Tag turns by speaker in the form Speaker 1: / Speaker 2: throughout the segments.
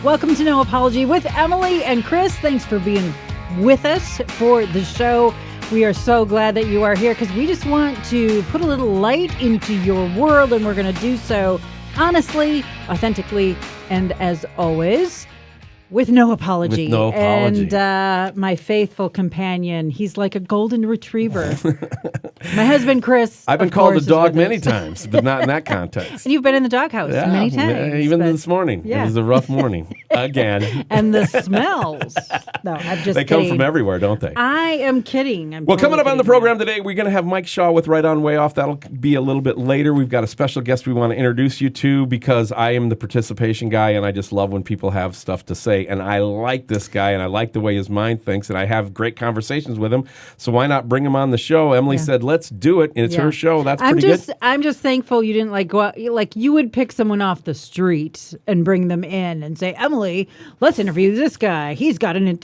Speaker 1: Welcome to No Apology with Emilee and Chris. Thanks for being with us for the show. We are so glad that you are here because we just want to put a little light into your world, and we're going to do so honestly, authentically, and as always, with no apology.
Speaker 2: With no apology.
Speaker 1: And my faithful companion, he's like a golden retriever. My husband, Chris.
Speaker 2: I've been called a dog many times, but not in that context.
Speaker 1: And you've been in the doghouse many times.
Speaker 2: Even this morning. Yeah. It was a rough morning. Again.
Speaker 1: And the smells. No, I'm just
Speaker 2: They
Speaker 1: kidding.
Speaker 2: come from everywhere, don't they?
Speaker 1: I am kidding.
Speaker 2: Coming up on the program today, we're going to have Mike Shaw with Right On Way Off. That'll be a little bit later. We've got a special guest we want to introduce you to because I am the participation guy, and I just love when people have stuff to say. And I like this guy, and I like the way his mind thinks, and I have great conversations with him. So why not bring him on the show? Emilee said, let's do it, and it's her show. That's pretty good.
Speaker 1: I'm just thankful you didn't go out. Like, you would pick someone off the street and bring them in and say, Emilee, let's interview this guy. He's got an...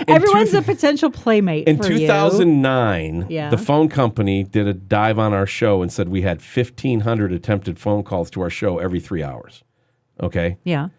Speaker 1: Everyone's a potential playmate
Speaker 2: in
Speaker 1: for you.
Speaker 2: 2009, the phone company did a dive on our show and said we had 1,500 attempted phone calls to our show every 3 hours. Okay?
Speaker 1: Yeah.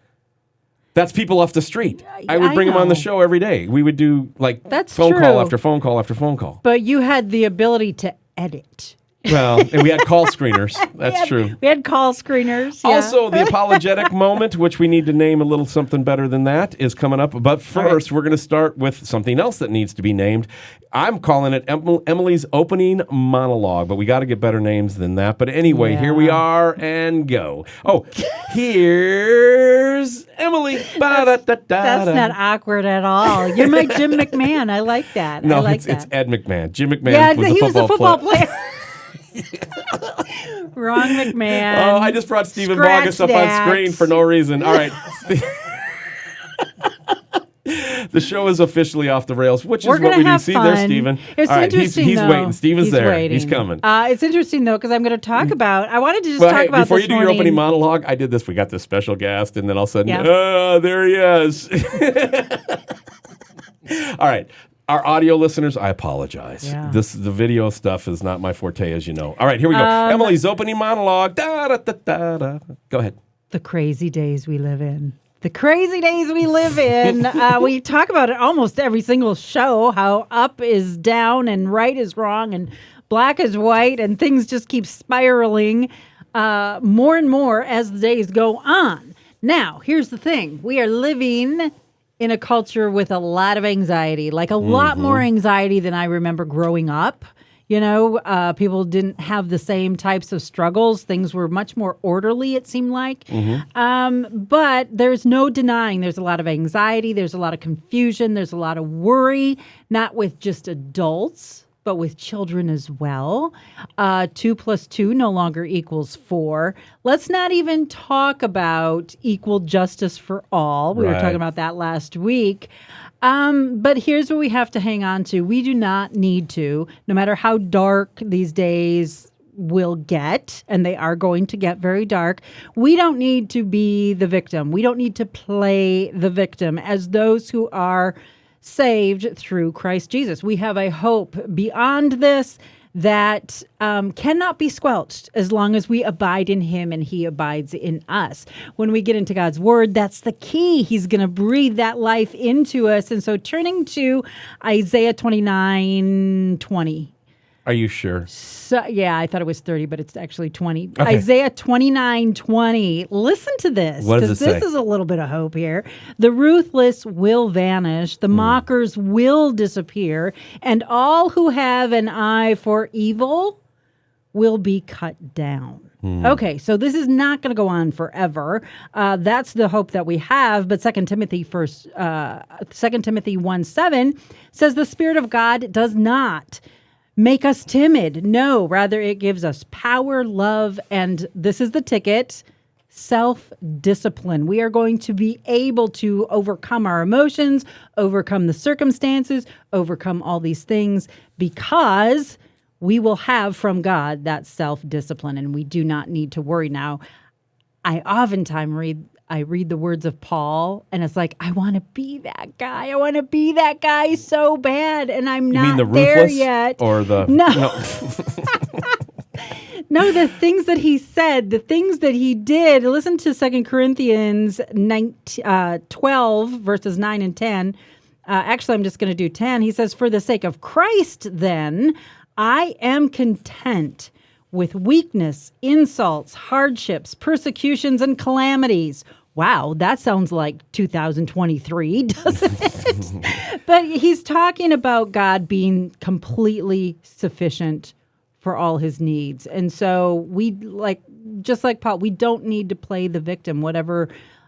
Speaker 2: That's people off the street. I would bring them on the show every day. We would do phone call after phone call after phone call.
Speaker 1: But you had the ability to edit.
Speaker 2: Well, and we had call screeners. That's true.
Speaker 1: We had call screeners. Yeah.
Speaker 2: Also, the apologetic moment, which we need to name a little something better than that, is coming up. But first, we're going to start with something else that needs to be named. I'm calling it Emilee's opening monologue, but we got to get better names than that. But anyway, here we are and go. Oh, here's Emilee.
Speaker 1: That's not awkward at all. You're my Jim McMahon. I like that.
Speaker 2: No, it's Ed McMahon. Jim McMahon was a football player.
Speaker 1: Wrong McMahon.
Speaker 2: Oh, I just brought Steven Boggess up on screen for no reason. All right. The show is officially off the rails, which is what we do. See there, Steven.
Speaker 1: It's interesting,
Speaker 2: he's
Speaker 1: though.
Speaker 2: waiting. Steven's there.
Speaker 1: Waiting.
Speaker 2: He's coming.
Speaker 1: It's interesting, though, because I'm going to talk about... I wanted to just talk about
Speaker 2: before
Speaker 1: this
Speaker 2: you do your opening monologue, I did this. We got this special guest, and then all of a sudden, there he is. All right. Our audio listeners, I apologize.
Speaker 1: Yeah.
Speaker 2: The video stuff is not my forte, as you know. All right, here we go. Emilee's opening monologue. Da-da-da-da-da. Go ahead.
Speaker 1: The crazy days we live in. The crazy days we live in. We talk about it almost every single show, how up is down and right is wrong and black is white, and things just keep spiraling more and more as the days go on. Now, here's the thing. We are living in a culture with a lot of anxiety, like a lot more anxiety than I remember growing up. You know, people didn't have the same types of struggles. Things were much more orderly, it seemed like. But there's no denying there's a lot of anxiety. There's a lot of confusion. There's a lot of worry, not with just adults, but with children as well. 2 + 2 no longer equals 4. Let's not even talk about equal justice for all. We were talking about that last week. But here's what we have to hang on to. We do not need to, no matter how dark these days will get, and they are going to get very dark, we don't need to be the victim. We don't need to play the victim as those who are saved through Christ Jesus. We have a hope beyond this that cannot be squelched as long as we abide in him and he abides in us. When we get into God's word, that's the key. He's going to breathe that life into us. And so turning to Isaiah 29:20.
Speaker 2: Are you sure?
Speaker 1: So, yeah, I thought it was 30, but it's actually 20.
Speaker 2: Okay.
Speaker 1: Isaiah 29:20. Listen to this, because this is a little bit of hope here. The ruthless will vanish, the mockers will disappear, and all who have an eye for evil will be cut down. Okay, so this is not going to go on forever. That's the hope that we have. But 2 Timothy 1:7 says the Spirit of God does not make us timid. No, rather it gives us power, love, and this is the ticket, self-discipline. We are going to be able to overcome our emotions, overcome the circumstances, overcome all these things because we will have from God that self-discipline, and we do not need to worry. Now, I oftentimes read the words of Paul, and it's like, I want to be that guy. I want to be that guy so bad, and I'm not there yet.
Speaker 2: Or the...
Speaker 1: No. No, the things that he said, the things that he did. Listen to 2 Corinthians 12, verses 9 and 10. Actually, I'm just going to do 10. He says, for the sake of Christ, then, I am content with weakness, insults, hardships, persecutions, and calamities. Wow, that sounds like 2023, doesn't it? But he's talking about God being completely sufficient for all his needs. And so just like Paul, we don't need to play the victim, whatever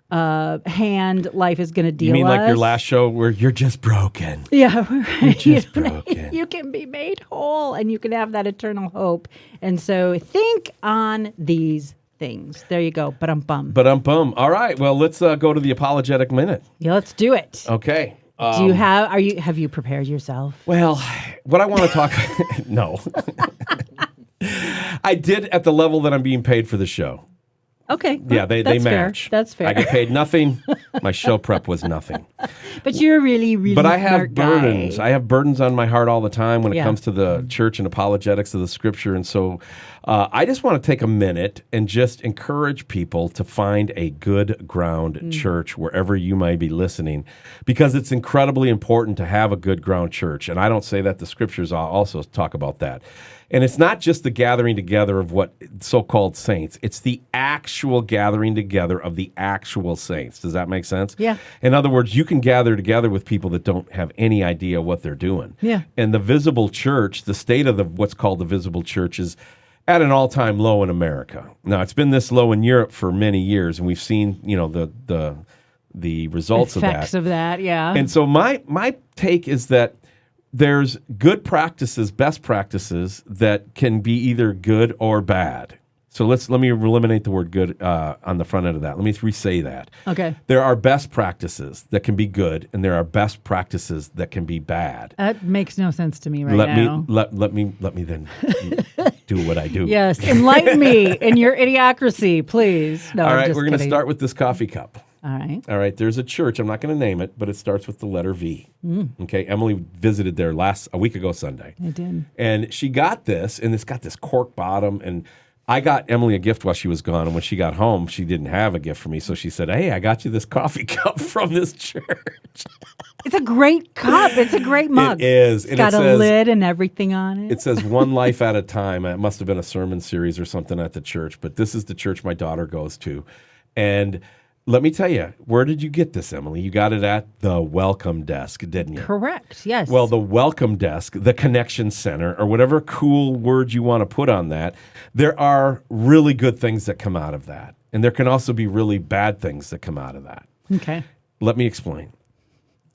Speaker 1: hand life is going to deal us.
Speaker 2: You mean like your last show where you're just broken?
Speaker 1: Yeah, right.
Speaker 2: You're just broken.
Speaker 1: You can be made whole and you can have that eternal hope. And so think on these things. There you go. Ba-dum-bum.
Speaker 2: Ba-dum-bum. All right. Well, let's go to the apologetic minute.
Speaker 1: Yeah, let's do it.
Speaker 2: Okay.
Speaker 1: Have you prepared yourself?
Speaker 2: Well, what I want to talk no. I did at the level that I'm being paid for the show.
Speaker 1: Okay.
Speaker 2: Yeah, they match.
Speaker 1: Fair. That's fair.
Speaker 2: I get paid nothing. My show prep was nothing.
Speaker 1: But you're a really, really
Speaker 2: But I
Speaker 1: smart
Speaker 2: have burdens.
Speaker 1: guy.
Speaker 2: I have burdens on my heart all the time when it
Speaker 1: Yeah.
Speaker 2: comes to the church and apologetics of the scripture. And so I just want to take a minute and just encourage people to find a good ground church wherever you might be listening, because it's incredibly important to have a good ground church. And I don't say that. The scriptures also talk about that. And it's not just the gathering together of what so-called saints. It's the actual gathering together of the actual saints. Does that make sense?
Speaker 1: Yeah.
Speaker 2: In other words, you can gather together with people that don't have any idea what they're doing. Yeah. And the visible church, the state of what's called the visible church, is at an all-time low in America. Now, it's been this low in Europe for many years, and we've seen, the results
Speaker 1: Effects of that, yeah.
Speaker 2: And so my take is that there's good practices, best practices that can be either good or bad. So let me eliminate the word good on the front end of that. Let me re-say that.
Speaker 1: Okay.
Speaker 2: There are best practices that can be good, and there are best practices that can be bad.
Speaker 1: That makes no sense to me now.
Speaker 2: Let me then do what I do.
Speaker 1: Yes, enlighten me in your idiocracy, please. No,
Speaker 2: All
Speaker 1: I'm
Speaker 2: right,
Speaker 1: just
Speaker 2: we're going to
Speaker 1: kidding.
Speaker 2: start with this coffee cup.
Speaker 1: All right.
Speaker 2: There's a church. I'm not going to name it, but it starts with the letter V. Okay, Emily visited there a week ago Sunday.
Speaker 1: I did.
Speaker 2: And she got this, and it's got this cork bottom. And I got Emily a gift while she was gone. And when she got home, she didn't have a gift for me. So she said, hey, I got you this coffee cup from this church.
Speaker 1: It's a great cup. It's a great mug.
Speaker 2: It is.
Speaker 1: It's got a lid and everything on it.
Speaker 2: It says one life at a time. It must have been a sermon series or something at the church. But this is the church my daughter goes to. And let me tell you, where did you get this, Emily? You got it at the welcome desk, didn't you?
Speaker 1: Correct, yes.
Speaker 2: Well, the welcome desk, the connection center, or whatever cool word you want to put on that, there are really good things that come out of that. And there can also be really bad things that come out of that.
Speaker 1: Okay.
Speaker 2: Let me explain.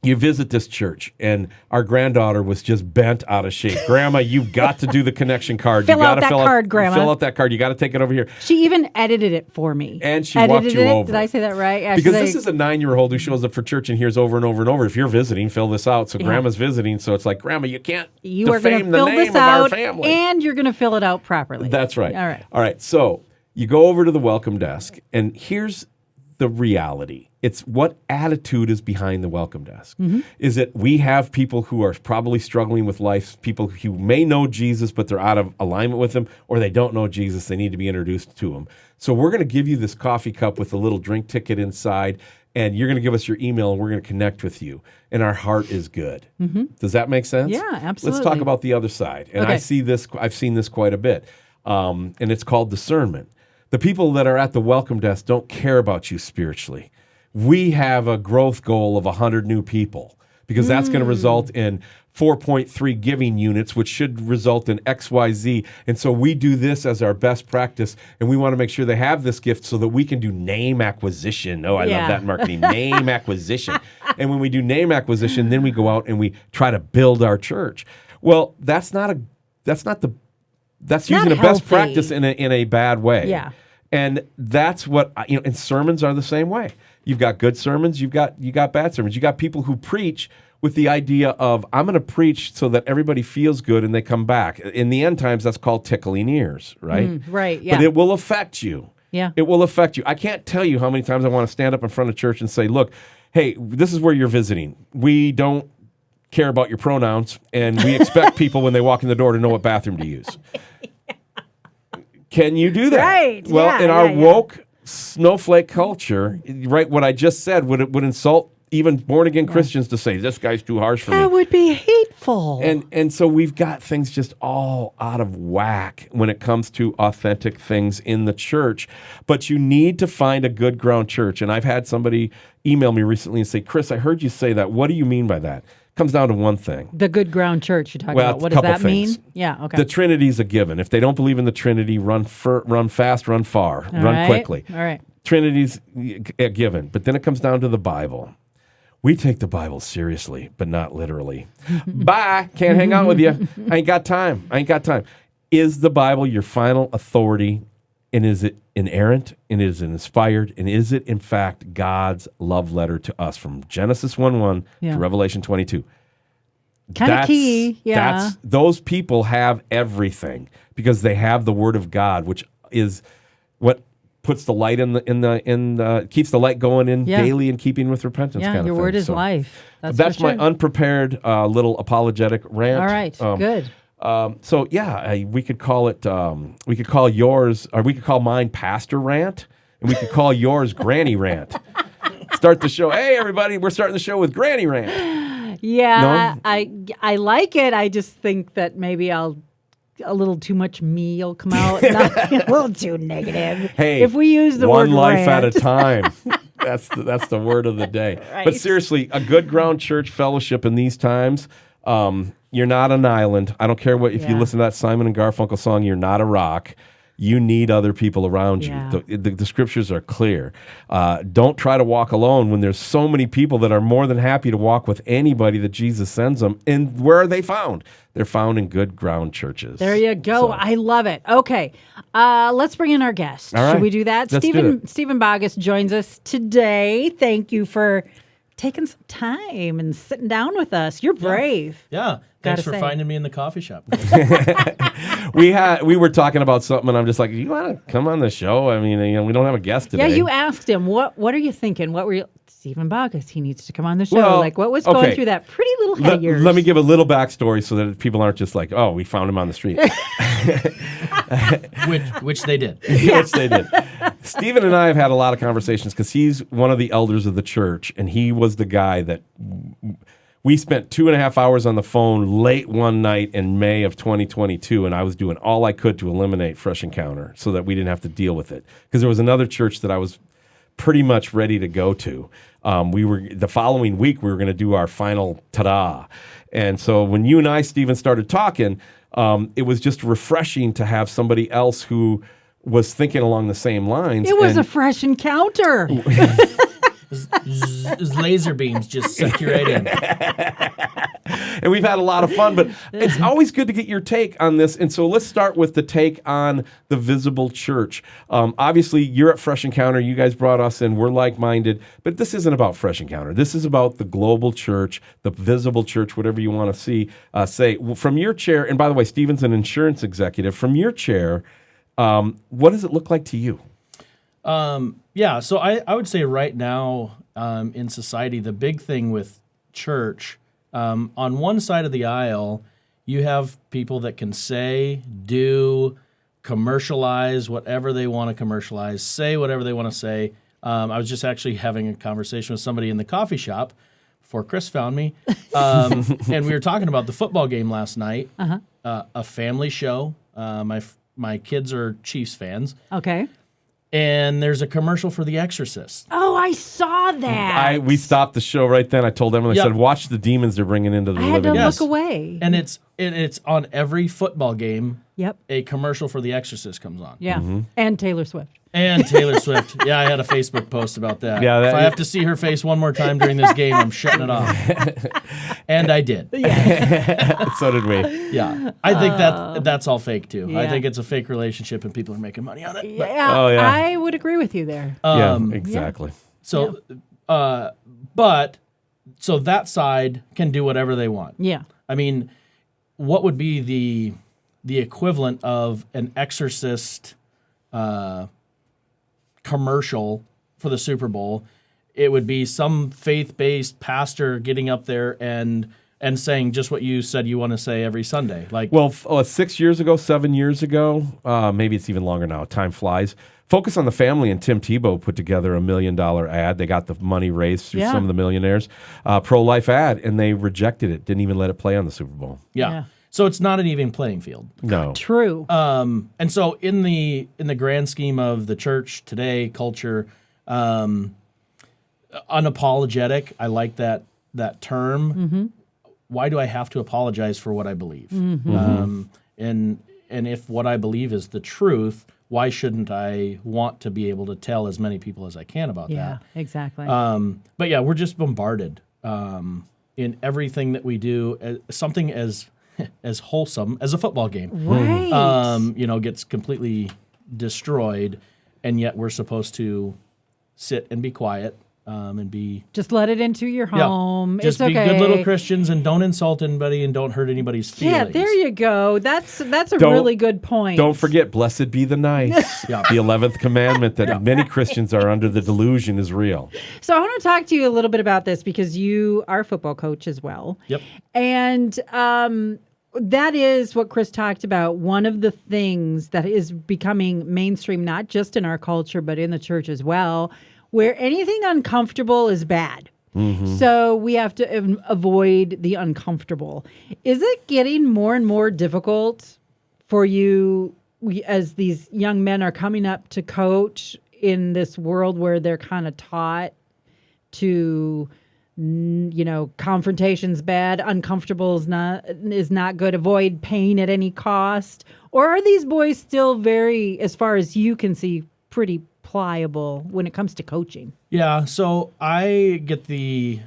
Speaker 2: You visit this church, and our granddaughter was just bent out of shape. Grandma, you've got to do the connection card.
Speaker 1: Fill out that card, Grandma.
Speaker 2: Fill out that card. You got to take it over here.
Speaker 1: She even edited it for me.
Speaker 2: And she walked you over.
Speaker 1: Did I say that right? Yeah,
Speaker 2: because this is a 9-year-old who shows up for church and hears over and over and over, if you're visiting, fill this out. So Grandma's visiting, so it's like, Grandma, you can't defame the name of our family.
Speaker 1: And you're going to fill it out properly.
Speaker 2: That's right.
Speaker 1: All right.
Speaker 2: So you go over to the welcome desk, and here's the reality. It's what attitude is behind the welcome desk. Is it we have people who are probably struggling with life, people who may know Jesus, but they're out of alignment with him, or they don't know Jesus, they need to be introduced to him. So we're going to give you this coffee cup with a little drink ticket inside, and you're going to give us your email, and we're going to connect with you. And our heart is good. Does that make sense?
Speaker 1: Yeah, absolutely.
Speaker 2: Let's talk about the other side. And
Speaker 1: Okay.
Speaker 2: I've seen this quite a bit, and it's called discernment. The people that are at the welcome desk don't care about you spiritually. We have a growth goal of 100 new people because that's going to result in 4.3 giving units, which should result in XYZ. And so we do this as our best practice, and we want to make sure they have this gift so that we can do name acquisition. Oh, I love that in marketing, name acquisition. And when we do name acquisition, then we go out and we try to build our church. Well, that's using a best practice in a bad way.
Speaker 1: Yeah.
Speaker 2: And that's what, and sermons are the same way. You've got good sermons, you got bad sermons. You got people who preach with the idea of, I'm going to preach so that everybody feels good and they come back. In the end times, that's called tickling ears, right?
Speaker 1: Right, yeah.
Speaker 2: But it will affect you.
Speaker 1: Yeah.
Speaker 2: It will affect you. I can't tell you how many times I want to stand up in front of church and say, look, hey, this is where you're visiting. We don't care about your pronouns, and we expect people when they walk in the door to know what bathroom to use. Can you do that?
Speaker 1: Right.
Speaker 2: Well,
Speaker 1: Yeah,
Speaker 2: in our
Speaker 1: yeah.
Speaker 2: woke snowflake culture, right, what I just said would insult even born-again Christians to say, this guy's too harsh for
Speaker 1: That
Speaker 2: me.
Speaker 1: would be hateful.
Speaker 2: And so we've got things just all out of whack when it comes to authentic things in the church. But you need to find a good ground church. And I've had somebody email me recently and say, Chris, I heard you say that. What do you mean by that? Comes down to one thing.
Speaker 1: The good ground church you're talking
Speaker 2: Well,
Speaker 1: about. What
Speaker 2: a
Speaker 1: does
Speaker 2: couple
Speaker 1: that mean?
Speaker 2: things.
Speaker 1: Yeah, okay.
Speaker 2: The Trinity's a given. If they don't believe in the Trinity, run fast, run far,
Speaker 1: All
Speaker 2: run
Speaker 1: right.
Speaker 2: quickly.
Speaker 1: All right.
Speaker 2: Trinity's a given. But then it comes down to the Bible. We take the Bible seriously, but not literally. Bye. Can't hang out with you. I ain't got time. Is the Bible your final authority? And is it inerrant? And is it inspired? And is it, in fact, God's love letter to us from Genesis 1:1
Speaker 1: Yeah.
Speaker 2: to Revelation 22?
Speaker 1: Kind of key. Yeah.
Speaker 2: Those people have everything because they have the Word of God, which is what puts the light keeps the light going in daily in keeping with repentance.
Speaker 1: Yeah,
Speaker 2: kind of
Speaker 1: your
Speaker 2: thing.
Speaker 1: word is
Speaker 2: So
Speaker 1: life.
Speaker 2: that's
Speaker 1: for
Speaker 2: my
Speaker 1: sure.
Speaker 2: unprepared little apologetic rant.
Speaker 1: All right, good.
Speaker 2: So yeah, we could call it. We could call yours, or we could call mine Pastor Rant, and we could call yours Granny Rant. Start the show. Hey, everybody, we're starting the show with Granny Rant.
Speaker 1: Yeah,
Speaker 2: No?
Speaker 1: I like it. I just think that maybe a little too much me will come out. Not, a little too negative.
Speaker 2: Hey,
Speaker 1: if we use the
Speaker 2: one
Speaker 1: word
Speaker 2: life
Speaker 1: rant.
Speaker 2: at a time. That's the word of the day.
Speaker 1: Right.
Speaker 2: But seriously, a good ground church fellowship in these times. You're not an island. I don't care what if you
Speaker 1: Yeah.
Speaker 2: listen to that Simon and Garfunkel song. You're not a rock. You need other people around
Speaker 1: Yeah.
Speaker 2: you. The scriptures are clear. Don't try to walk alone when there's so many people that are more than happy to walk with anybody that Jesus sends them. And where are they found? They're found in good ground churches.
Speaker 1: There you go.
Speaker 2: So,
Speaker 1: I love it. Okay, let's bring in our guest.
Speaker 2: All right.
Speaker 1: Should we do that?
Speaker 2: Let's do it.
Speaker 1: Steven Boggess joins us today. Thank you for taking some time and sitting down with us. You're brave.
Speaker 3: Yeah.
Speaker 1: Gotta
Speaker 3: Thanks for
Speaker 1: say.
Speaker 3: finding me in the coffee shop.
Speaker 2: we were talking about something, and I'm just like, you want to come on the show? I mean, we don't have a guest today.
Speaker 1: Yeah, you asked him, what are you thinking? What were you... Steven Boggess, he needs to come on the show.
Speaker 2: Well,
Speaker 1: Like, what was going
Speaker 2: okay.
Speaker 1: through that pretty little head of yours?
Speaker 2: Let me give a little backstory so that people aren't just like, oh, we found him on the street.
Speaker 3: which they did.
Speaker 2: Which they did. Stephen and I have had a lot of conversations because he's one of the elders of the church, and he was the guy that we spent 2.5 hours on the phone late one night in May of 2022, and I was doing all I could to eliminate Fresh Encounter so that we didn't have to deal with it. Because there was another church that I was pretty much ready to go to. The following week, we were going to do our final ta-da. And so when you and I, Stephen, started talking, it was just refreshing to have somebody else who was thinking along the same lines.
Speaker 1: It was a fresh encounter.
Speaker 3: His laser beams just suck you right in.
Speaker 2: And we've had a lot of fun, but it's always good to get your take on this. And so let's start with the take on the visible church. Obviously, you're at Fresh Encounter. You guys brought us in. We're like-minded. But this isn't about Fresh Encounter. This is about the global church, the visible church, whatever you want to say. From your chair, and by the way, Stephen's an insurance executive. From your chair, what does it look like to you?
Speaker 3: Yeah, so I would say right now in society, the big thing with church, on one side of the aisle, you have people that can say, do, commercialize whatever they want to commercialize, say whatever they want to say. I was just actually having a conversation with somebody in the coffee shop before Chris found me, and we were talking about the football game last night, a family show. My kids are Chiefs fans.
Speaker 1: Okay.
Speaker 3: And there's a commercial for The Exorcist.
Speaker 1: Oh, I saw that.
Speaker 2: We stopped the show right then. I told them, and I
Speaker 3: Yep.
Speaker 2: said, watch the demons they're bringing into the
Speaker 1: I had
Speaker 2: living
Speaker 1: to
Speaker 2: room.
Speaker 3: Yes.
Speaker 1: look away.
Speaker 3: And it's on every football game.
Speaker 1: Yep.
Speaker 3: A commercial for The Exorcist comes on.
Speaker 1: Yeah. And Taylor Swift.
Speaker 3: And Taylor Swift. Yeah, I had a Facebook post about that.
Speaker 2: Yeah,
Speaker 3: if I have to see her face one more time during this game, I'm shutting it off. And I did.
Speaker 2: So did we.
Speaker 3: Yeah. I think that's all fake too. I
Speaker 1: Yeah.
Speaker 3: think it's a fake relationship and people are making money on it. But,
Speaker 1: Yeah,
Speaker 2: Oh, yeah.
Speaker 1: I would agree with you there.
Speaker 2: Yeah, exactly.
Speaker 3: so so that side can do whatever they want.
Speaker 1: Yeah.
Speaker 3: I mean, what would be the equivalent of an Exorcist commercial for the Super Bowl? It would be some faith-based pastor getting up there and and saying just what you said you want to say every Sunday. Like,
Speaker 2: Well, 6 years ago, 7 years ago, maybe it's even longer now. Time flies. Focus on the Family and Tim Tebow put together $1 million ad. They got the money raised through some of the millionaires. Pro-life ad, and they rejected it. Didn't even let it play on the Super Bowl.
Speaker 3: yeah. So it's not an even playing field.
Speaker 2: No.
Speaker 1: True.
Speaker 3: And so in the grand scheme of the church today, culture, unapologetic, I like that term. Why do I have to apologize for what I believe? And if what I believe is the truth, why shouldn't I want to be able to tell as many people as I can about that?
Speaker 1: Exactly.
Speaker 3: But yeah, we're just bombarded in everything that we do. Something as wholesome as a football game,
Speaker 1: right.
Speaker 3: gets completely destroyed, and yet we're supposed to sit and be quiet and be
Speaker 1: Just let it into your home.
Speaker 3: just
Speaker 1: It's
Speaker 3: be
Speaker 1: okay.
Speaker 3: good little Christians and don't insult anybody and don't hurt anybody's feelings.
Speaker 1: Yeah, there you go. That's a really good point.
Speaker 2: Don't forget, blessed be the nice.
Speaker 3: Yeah.
Speaker 2: The 11th commandment that many Christians are under the delusion is real.
Speaker 1: So I want to talk to you a little bit about this because you are a football coach as well.
Speaker 3: Yep.
Speaker 1: And that is what Chris talked about. One of the things that is becoming mainstream, not just in our culture, but in the church as well, where anything uncomfortable is bad. So we have to avoid the uncomfortable. Is it getting more and more difficult for you as these young men are coming up to coach in this world where they're kind of taught to, confrontation's bad, uncomfortable is not good, avoid pain at any cost? Or are these boys still very, as far as you can see, pretty pliable when it comes to coaching?
Speaker 3: Yeah, so I get the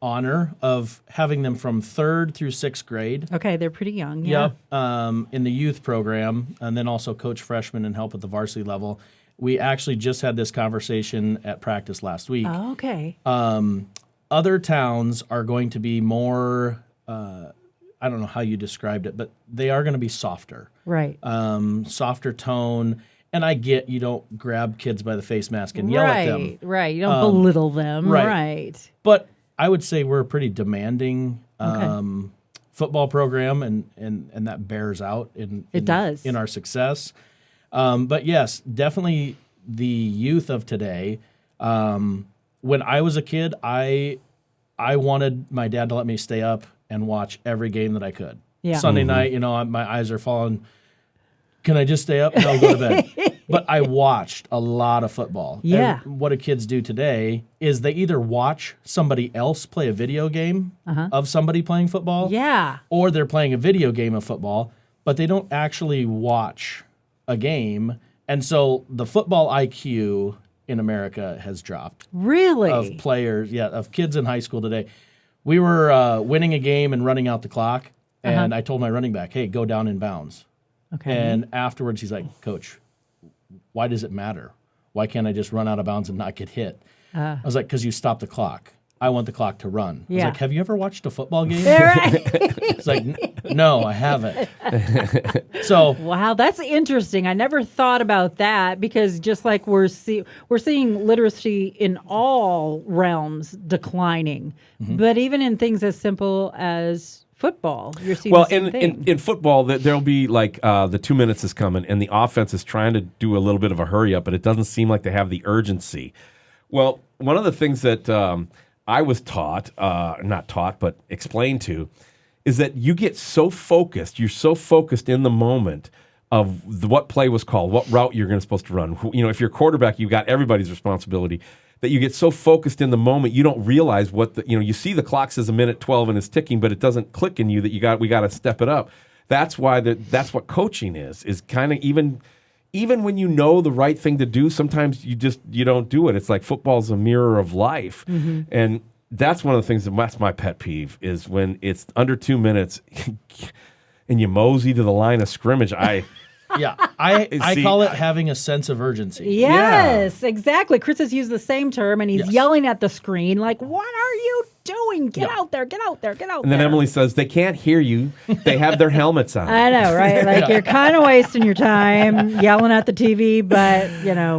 Speaker 3: honor of having them from 3rd through 6th grade.
Speaker 1: Okay, they're pretty young. Yeah.
Speaker 3: Yep. In the youth program, and then also coach freshmen and help at the varsity level. We actually just had this conversation at practice last week.
Speaker 1: Oh, okay.
Speaker 3: Other towns are going to be more, I don't know how you described it, but they are going to be softer.
Speaker 1: Right.
Speaker 3: Softer tone. And I get you don't grab kids by the face mask and yell at them.
Speaker 1: Right. You don't belittle them.
Speaker 3: right.
Speaker 1: Right.
Speaker 3: But I would say we're a pretty demanding football program, and that bears out in our success. But yes, definitely the youth of today. When I was a kid, I wanted my dad to let me stay up and watch every game that I could.
Speaker 1: Yeah.
Speaker 3: Sunday night, my eyes are falling. Can I just stay up? No, I'll go to bed. But I watched a lot of football.
Speaker 1: Yeah.
Speaker 3: And what do kids do today is they either watch somebody else play a video game of somebody playing football.
Speaker 1: Yeah.
Speaker 3: Or they're playing a video game of football, but they don't actually watch a game. And so the football IQ in America has dropped.
Speaker 1: Really?
Speaker 3: Of players, of kids in high school today. We were winning a game and running out the clock, and I told my running back, hey, go down in bounds.
Speaker 1: Okay.
Speaker 3: And afterwards, he's like, Coach, why does it matter? Why can't I just run out of bounds and not get hit? I was like, because you stopped the clock. I want the clock to run. I was like, have you ever watched a football game? It's like, no, I haven't. So
Speaker 1: wow, that's interesting. I never thought about that because just like we're seeing literacy in all realms declining, but even in things as simple as football, you're seeing the same thing.
Speaker 2: In football, there'll be like the 2 minutes is coming, and the offense is trying to do a little bit of a hurry up, but it doesn't seem like they have the urgency. Well, one of the things that I was taught, not taught, but explained to, is that you get so focused, you're so focused in the moment of what play was called, what route you're supposed to run. If you're a quarterback, you've got everybody's responsibility. That you get so focused in the moment, you don't realize you see the clock says 1:12 and it's ticking, but it doesn't click in you that we got to step it up. That's why that's what coaching is kind of even when you know the right thing to do, sometimes you don't do it. It's like football's a mirror of life. And that's one of the things that's my pet peeve is when it's under 2 minutes and you mosey to the line of scrimmage. I
Speaker 3: call it having a sense of urgency.
Speaker 1: Yes, exactly. Chris has used the same term, and he's yelling at the screen like, what are you doing? Get out there, get out there, get out
Speaker 2: And then
Speaker 1: there.
Speaker 2: Emilee says, they can't hear you. They have their helmets on.
Speaker 1: I know, right? Like you're kind of wasting your time yelling at the TV, but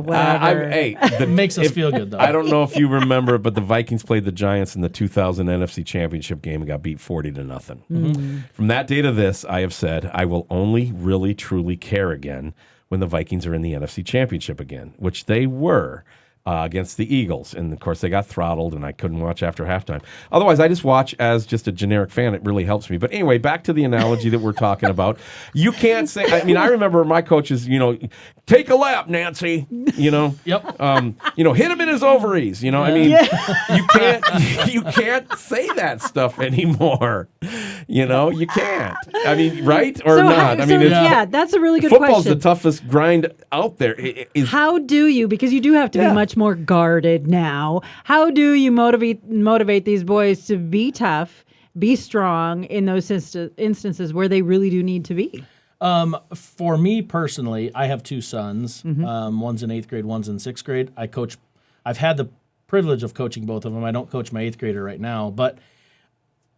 Speaker 1: whatever.
Speaker 3: It makes us feel good, though.
Speaker 2: I don't know if you remember, but the Vikings played the Giants in the 2000 NFC Championship game and got beat 40-0. From that day to this, I have said I will only really, truly care again when the Vikings are in the NFC Championship again, which they were against the Eagles. And, of course, they got throttled, and I couldn't watch after halftime. Otherwise, I just watch as just a generic fan. It really helps me. But anyway, back to the analogy that we're talking about. You can't say, I mean, I remember my coaches, take a lap, Nancy,
Speaker 3: Yep.
Speaker 2: hit him in his ovaries. I mean, you can't say that stuff anymore. You can't. I mean, right or not? I mean,
Speaker 1: that's a really good
Speaker 2: football's
Speaker 1: question.
Speaker 2: the toughest grind out there.
Speaker 1: How do you, because you do have to be much more guarded now, how do you motivate these boys to be tough, be strong in those instances where they really do need to be?
Speaker 3: For me personally, I have two sons. One's in 8th grade, one's in 6th grade. I've had the privilege of coaching both of them. I don't coach my 8th grader right now, but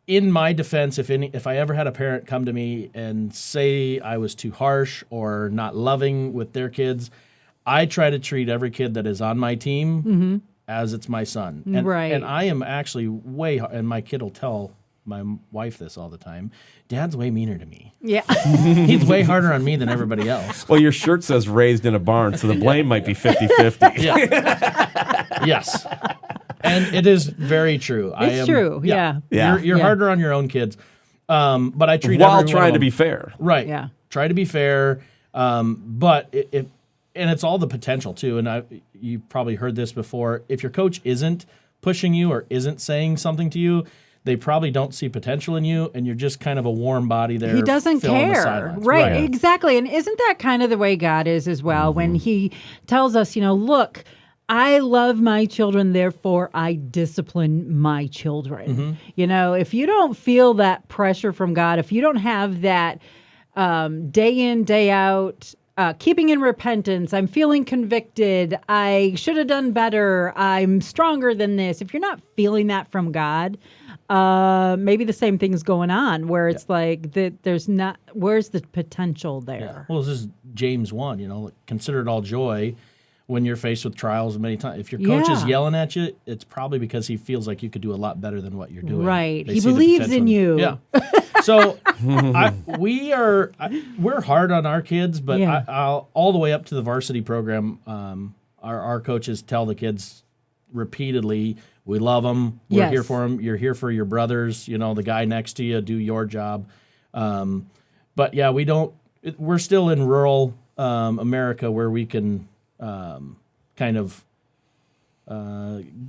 Speaker 3: in my defense, if I ever had a parent come to me and say I was too harsh or not loving with their kids, I try to treat every kid that is on my team as it's my son. And,
Speaker 1: right.
Speaker 3: And I am actually and my kid will tell my wife this all the time, Dad's way meaner to me.
Speaker 1: Yeah.
Speaker 3: He's way harder on me than everybody else.
Speaker 2: Well, your shirt says raised in a barn, so the blame might be 50-50.
Speaker 3: Yeah. Yes. And it is very true.
Speaker 1: It's true. Yeah.
Speaker 3: You're harder on your own kids. But I treat
Speaker 2: while
Speaker 3: every one
Speaker 2: trying
Speaker 3: of
Speaker 2: to
Speaker 3: them-
Speaker 2: be fair.
Speaker 3: Right.
Speaker 1: Yeah.
Speaker 3: Try to be fair. But and it's all the potential too. And you probably heard this before. If your coach isn't pushing you or isn't saying something to you, they probably don't see potential in you, and you're just kind of a warm body there.
Speaker 1: He doesn't
Speaker 3: filling the
Speaker 1: care.
Speaker 3: silence.
Speaker 1: Right, exactly. And isn't that kind of the way God is as well? When he tells us, look, I love my children, therefore I discipline my children. If you don't feel that pressure from God, if you don't have that day in, day out, keeping in repentance, I'm feeling convicted, I should have done better, I'm stronger than this. If you're not feeling that from God, maybe the same thing's going on where it's like that. There's not. Where's the potential there?
Speaker 3: Yeah. Well, this is James 1. Consider it all joy when you're faced with trials many times. If your coach is yelling at you, it's probably because he feels like you could do a lot better than what you're doing.
Speaker 1: Right.
Speaker 3: They
Speaker 1: He
Speaker 3: see the
Speaker 1: believes
Speaker 3: potential
Speaker 1: in you.
Speaker 3: Yeah. So we're hard on our kids, but I'll all the way up to the varsity program. Our coaches tell the kids repeatedly, we love them. We're here for them. You're here for your brothers. The guy next to you. Do your job. But yeah, we don't. We're still in rural America where we can kind of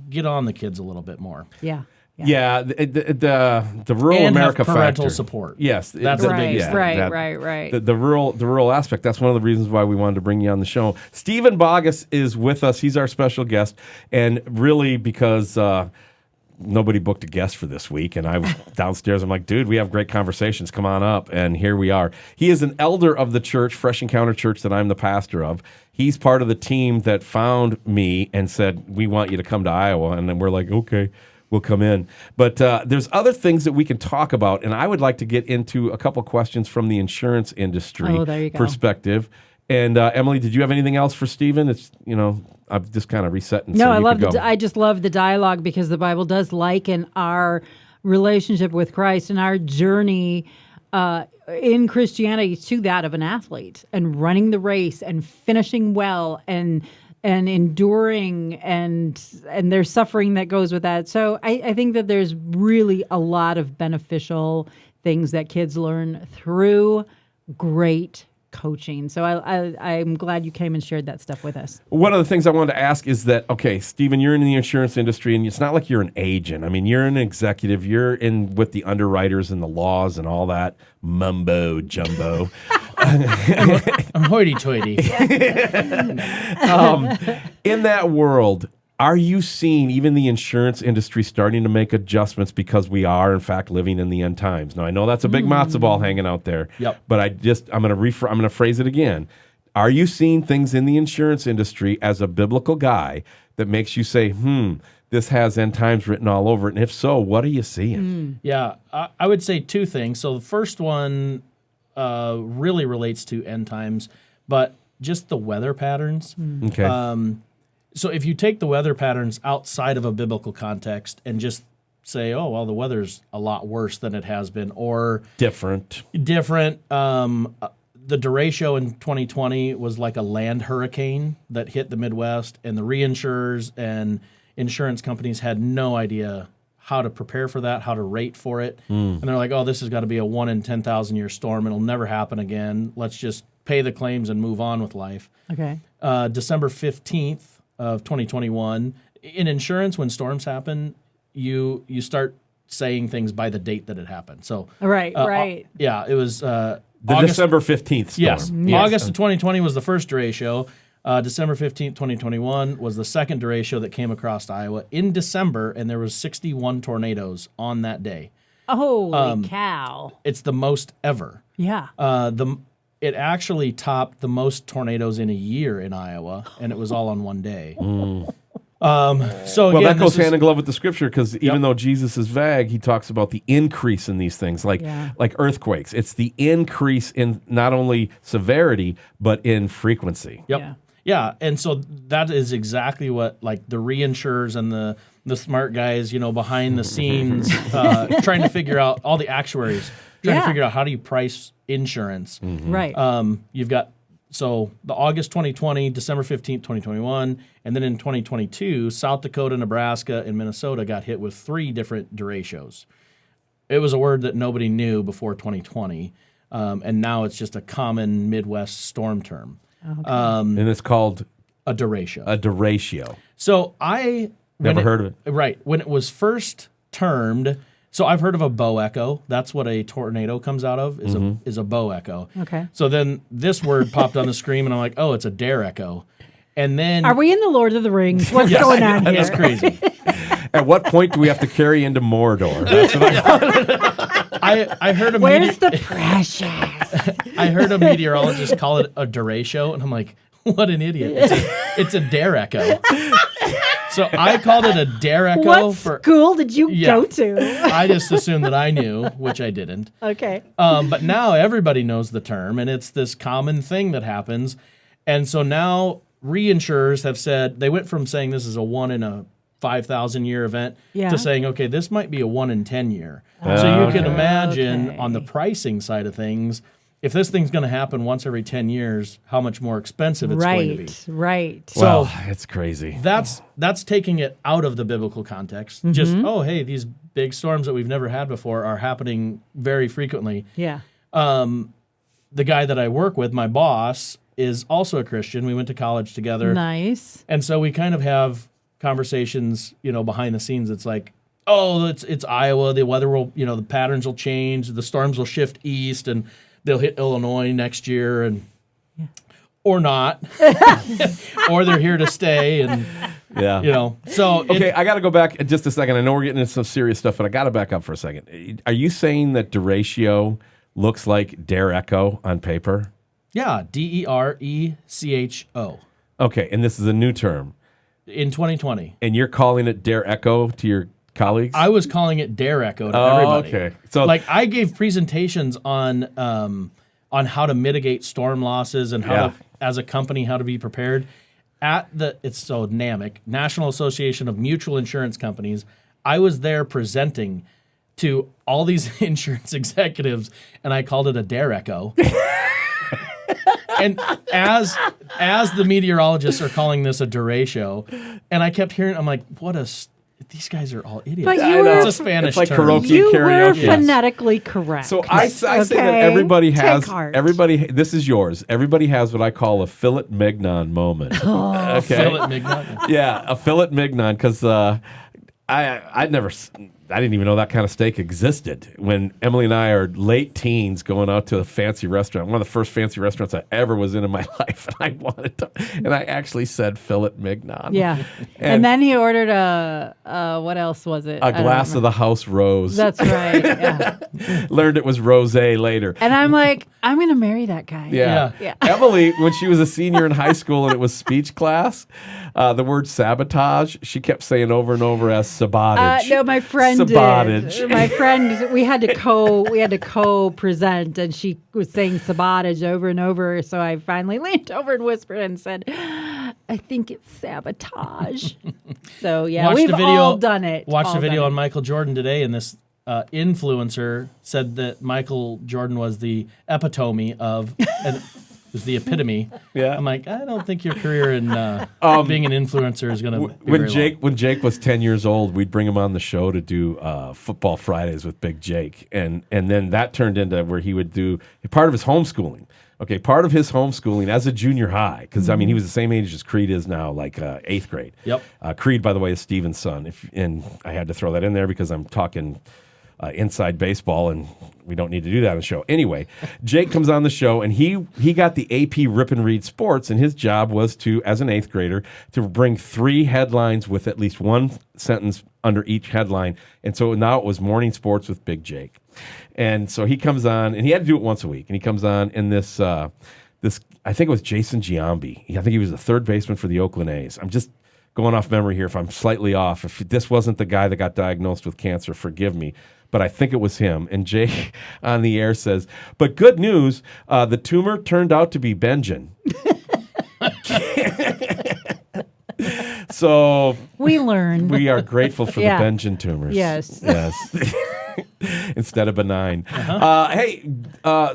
Speaker 3: get on the kids a little bit more.
Speaker 1: Yeah.
Speaker 2: Yeah, the rural
Speaker 3: And
Speaker 2: America
Speaker 3: have parental
Speaker 2: factor.
Speaker 3: support.
Speaker 2: Yes,
Speaker 3: That's the
Speaker 1: Right.
Speaker 3: biggest thing.
Speaker 1: Right.
Speaker 2: The rural aspect. That's one of the reasons why we wanted to bring you on the show. Steven Boggess is with us. He's our special guest, and really because nobody booked a guest for this week, and I was downstairs. I'm like, dude, we have great conversations. Come on up, and here we are. He is an elder of the church, Fresh Encounter Church, that I'm the pastor of. He's part of the team that found me and said, we want you to come to Iowa, and then we're like, okay. We'll come in. But there's other things that we can talk about, and I would like to get into a couple questions from the insurance industry perspective. And Emilee, did you have anything else for Steven? It's I've just kind of reset. And
Speaker 1: No,
Speaker 2: so
Speaker 1: I just love the dialogue because the Bible does liken our relationship with Christ and our journey in Christianity to that of an athlete and running the race and finishing well and enduring and there's suffering that goes with that. So I think that there's really a lot of beneficial things that kids learn through great coaching. So I'm glad you came and shared that stuff with us.
Speaker 2: One of the things I wanted to ask is that, okay, Steven, you're in the insurance industry, and it's not like you're an agent. I mean, you're an executive. You're in with the underwriters and the laws and all that mumbo jumbo.
Speaker 3: Hoity-toity.
Speaker 2: In that world, are you seeing even the insurance industry starting to make adjustments because we are, in fact, living in the end times? Now, I know that's a big matzo ball hanging out there, but I'm going to phrase it again. Are you seeing things in the insurance industry as a biblical guy that makes you say, this has end times written all over it? And if so, what are you seeing?
Speaker 3: Yeah, I would say two things. So the first one really relates to end times, but just the weather patterns.
Speaker 2: Okay.
Speaker 3: So if you take the weather patterns outside of a biblical context and just say, oh, well, the weather's a lot worse than it has been, or
Speaker 2: Different.
Speaker 3: The derecho in 2020 was like a land hurricane that hit the Midwest, and the reinsurers and insurance companies had no idea how to prepare for that, how to rate for it. And they're like, oh, this has got to be a 1 in 10,000 year storm. It'll never happen again. Let's just pay the claims and move on with life.
Speaker 1: Okay.
Speaker 3: December 15th of 2021, in insurance, when storms happen, you start saying things by the date that it happened. So
Speaker 1: Right.
Speaker 3: yeah, it was
Speaker 2: The
Speaker 3: August,
Speaker 2: December 15th storm.
Speaker 3: yes, August of 2020 was the first derecho. December 15th, 2021 was the second derecho that came across Iowa in December, and there was 61 tornadoes on that day.
Speaker 1: Holy cow.
Speaker 3: It's the most ever.
Speaker 1: Yeah.
Speaker 3: It actually topped the most tornadoes in a year in Iowa, and it was all on one day. So
Speaker 2: Well,
Speaker 3: again,
Speaker 2: that goes
Speaker 3: this
Speaker 2: hand in glove with the scripture, because even though Jesus is vague, he talks about the increase in these things, like earthquakes. It's the increase in not only severity, but in frequency.
Speaker 3: Yep. Yeah, and so that is exactly what like the reinsurers and the smart guys, behind the scenes, trying to figure out, all the actuaries trying to figure out how do you price insurance.
Speaker 1: Right.
Speaker 3: You've got the August 2020, December 15th, 2021, and then in 2022, South Dakota, Nebraska, and Minnesota got hit with 3 different derechos. It was a word that nobody knew before 2020, and now it's just a common Midwest storm term.
Speaker 1: Okay.
Speaker 2: And it's called
Speaker 3: A derecho.
Speaker 2: a derecho.
Speaker 3: So I
Speaker 2: Never heard of it.
Speaker 3: Right. When it was first termed, so I've heard of a bow echo. That's what a tornado comes out of, is a bow echo.
Speaker 1: Okay.
Speaker 3: So then this word popped on the screen, and I'm like, oh, it's a dare echo. And then
Speaker 1: Are we in the Lord of the Rings? What's going on here?
Speaker 3: That's crazy.
Speaker 2: At what point do we have to carry into Mordor? That's what
Speaker 3: I heard a
Speaker 1: Where's the precious?
Speaker 3: I heard a meteorologist call it a derecho, and I'm like, what an idiot. It's a dare echo. So I called it a dare echo.
Speaker 1: What school did you go to?
Speaker 3: I just assumed that I knew, which I didn't.
Speaker 1: Okay.
Speaker 3: But now everybody knows the term, and it's this common thing that happens. And so now reinsurers have said, they went from saying this is a 1 in a 5,000 year event to saying, okay, this might be a 1 in 10 year. So you can imagine on the pricing side of things, if this thing's going to happen once every 10 years, how much more expensive it's going to be.
Speaker 1: Right.
Speaker 3: So
Speaker 2: it's crazy.
Speaker 3: that's taking it out of the biblical context. Just, oh, hey, these big storms that we've never had before are happening very frequently.
Speaker 1: Yeah.
Speaker 3: The guy that I work with, my boss, is also a Christian. We went to college together.
Speaker 1: Nice.
Speaker 3: And so we kind of have conversations, behind the scenes. It's like, oh, it's Iowa. The weather will, the patterns will change. The storms will shift east, and they'll hit Illinois next year, and or not, or they're here to stay, and So
Speaker 2: okay, I got to go back in just a second. I know we're getting into some serious stuff, but I got to back up for a second. Are you saying that derecho looks like dare echo on paper?
Speaker 3: Yeah, derecho.
Speaker 2: Okay, and this is a new term
Speaker 3: In 2020.
Speaker 2: and you're calling it dare echo to your colleagues?
Speaker 3: I was calling it dare echo to everybody.
Speaker 2: Okay. So
Speaker 3: like I gave presentations on how to mitigate storm losses and how to, as a company, how to be prepared at it's so NAMIC, National Association of Mutual Insurance Companies. I was there presenting to all these insurance executives, and I called it a dare echo. And as the meteorologists are calling this a derecho, and I kept hearing, I'm like, these guys are all idiots.
Speaker 1: But
Speaker 3: it's a Spanish
Speaker 2: It's like
Speaker 3: term.
Speaker 2: karaoke.
Speaker 1: You were
Speaker 2: karaoke.
Speaker 1: phonetically correct.
Speaker 2: So I say that everybody has, this is yours. Everybody has what I call a filet mignon moment. Okay.
Speaker 3: Filet mignon.
Speaker 2: Yeah, a filet mignon, because I'd never, I didn't even know that kind of steak existed. When Emily and I are late teens going out to a fancy restaurant, one of the first fancy restaurants I ever was in my life, and I wanted to, and I actually said filet mignon.
Speaker 1: Yeah. And then he ordered what else was it?
Speaker 2: A glass of the house rose.
Speaker 1: That's right. Yeah.
Speaker 2: Learned it was rosé later.
Speaker 1: And I'm like, I'm going to marry that guy.
Speaker 2: Yeah. Emily, when she was a senior in high school and it was speech class, the word sabotage, she kept saying over and over as sabotage.
Speaker 1: No, my friend
Speaker 2: sabotage.
Speaker 1: did. My friend, we had to co-present, and she was saying sabotage over and over. So I finally leaned over and whispered and said, I think it's sabotage. So yeah, we've all done it.
Speaker 3: Watched a video on Michael Jordan today, and this influencer said that Michael Jordan was the epitome of, was the epitome.
Speaker 2: Yeah.
Speaker 3: I'm like, I don't think your career in being an influencer is going to be very long.
Speaker 2: When Jake was 10 years old, we'd bring him on the show to do Football Fridays with Big Jake. And then that turned into where he would do part of his homeschooling. Okay, part of his homeschooling as a junior high, because, I mean, he was the same age as Creed is now, like 8th grade.
Speaker 3: Yep.
Speaker 2: Creed, by the way, is Steven's son. And I had to throw that in there because I'm talking inside baseball, and we don't need to do that on the show. Anyway, Jake comes on the show, and he got the AP Rip and Read Sports, and his job was to, as an 8th grader, to bring 3 headlines with at least one sentence under each headline. And so now it was morning sports with Big Jake. And so he comes on, and he had to do it once a week. And he comes on, and this I think it was Jason Giambi. I think he was the third baseman for the Oakland A's. I'm just going off memory here if I'm slightly off. If this wasn't the guy that got diagnosed with cancer, forgive me. But I think it was him. And Jake on the air says, but good news, the tumor turned out to be Benjamin. So
Speaker 1: we learned.
Speaker 2: We are grateful for the Benjamin tumors.
Speaker 1: Yes.
Speaker 2: Instead of benign. Hey,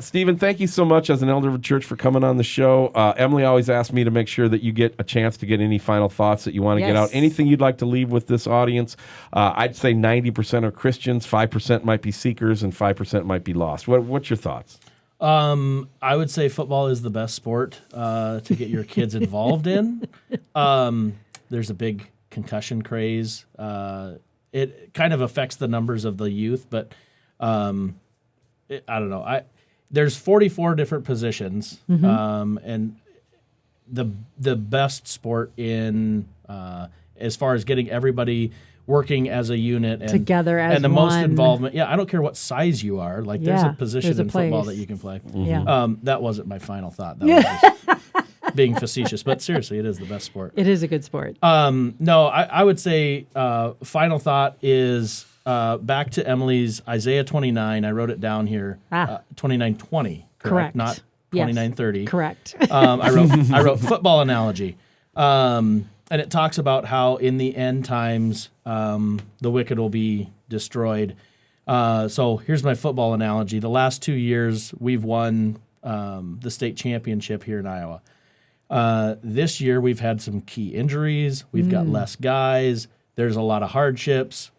Speaker 2: Steven, thank you so much as an elder of the church for coming on the show. Emily always asks me to make sure that you get a chance to get any final thoughts that you want to get out. Anything you'd like to leave with this audience? I'd say 90% are Christians, 5% might be seekers, and 5% might be lost. What's your thoughts?
Speaker 3: I would say football is the best sport to get your kids involved in. There's a big concussion craze. It kind of affects the numbers of the youth, but I don't know. There's 44 different positions, and the best sport in as far as getting everybody working as a unit and
Speaker 1: together as
Speaker 3: and the
Speaker 1: one.
Speaker 3: Most involvement. Yeah, I don't care what size you are. Like there's a position in football that you can play.
Speaker 1: Yeah.
Speaker 3: That wasn't my final thought. That was just being facetious, but seriously, it is the best sport.
Speaker 1: It is a good sport.
Speaker 3: No, I would say final thought is back to Emilee's Isaiah 29. I wrote it down here. 29:20, correct? Not 29:30.
Speaker 1: Correct.
Speaker 3: I wrote football analogy. And it talks about how in the end times the wicked will be destroyed. So here's my football analogy. The last 2 years, we've won the state championship here in Iowa. This year, we've had some key injuries. We've got less guys. There's a lot of hardships.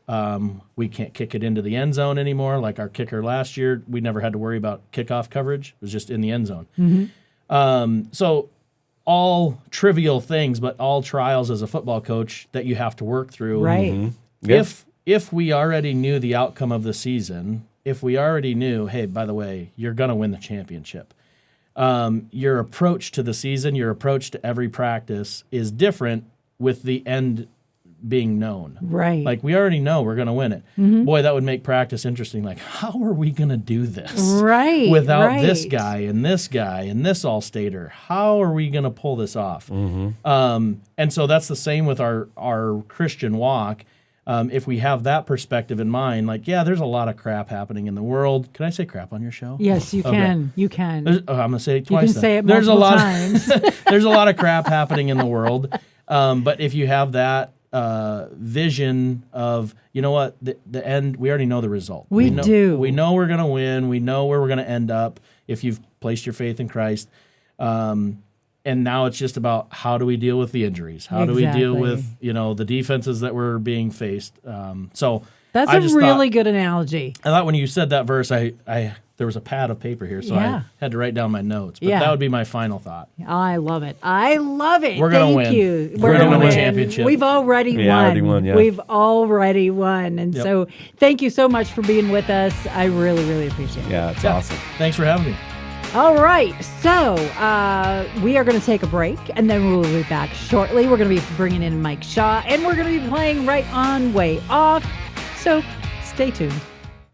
Speaker 3: We can't kick it into the end zone anymore. Like our kicker last year, we never had to worry about kickoff coverage. It was just in the end zone. So all trivial things, but all trials as a football coach that you have to work through.
Speaker 1: Right.
Speaker 3: If we already knew the outcome of the season, if we already knew, hey, by the way, you're going to win the championship, your approach to the season, your approach to every practice is different with the end being known.
Speaker 1: Right.
Speaker 3: Like we already know we're going to win it. Boy, that would make practice interesting. Like, how are we going to do this?
Speaker 1: Right.
Speaker 3: Without this guy and this all-stater, how are we going to pull this off? And so that's the same with our Christian walk. If we have that perspective in mind, like, yeah, there's a lot of crap happening in the world. Can I say crap on your show?
Speaker 1: Yes, you can. You can.
Speaker 3: I'm going to say it twice.
Speaker 1: You can say it multiple times.
Speaker 3: There's a lot of crap happening in the world. But if you have that vision of, you know what, the end, we already know the result.
Speaker 1: We do.
Speaker 3: We know we're going to win. We know where we're going to end up if you've placed your faith in Christ. And now it's just about how do we deal with the injuries? How do we deal with, the defenses that we're being faced? So
Speaker 1: that's a really good analogy.
Speaker 3: I thought when you said that verse, I there was a pad of paper here, so
Speaker 1: Yeah.
Speaker 3: I had to write down my notes. But
Speaker 1: Yeah.
Speaker 3: that would be my final thought.
Speaker 1: I love it. I love it.
Speaker 3: We're gonna
Speaker 1: Thank
Speaker 3: win.
Speaker 1: you.
Speaker 3: We're
Speaker 1: gonna
Speaker 3: gonna win the championship.
Speaker 1: We've already won.
Speaker 2: already won, yeah.
Speaker 1: We've already won. And
Speaker 3: Yep.
Speaker 1: so thank you so much for being with us. I really, really appreciate it.
Speaker 2: Yeah, it's
Speaker 3: Yeah.
Speaker 2: awesome.
Speaker 3: Thanks for having me.
Speaker 1: All right. So we are going to take a break, and then we'll be back shortly. We're going to be bringing in Mike Shaw, and we're going to be playing Right On Way Off. So stay tuned.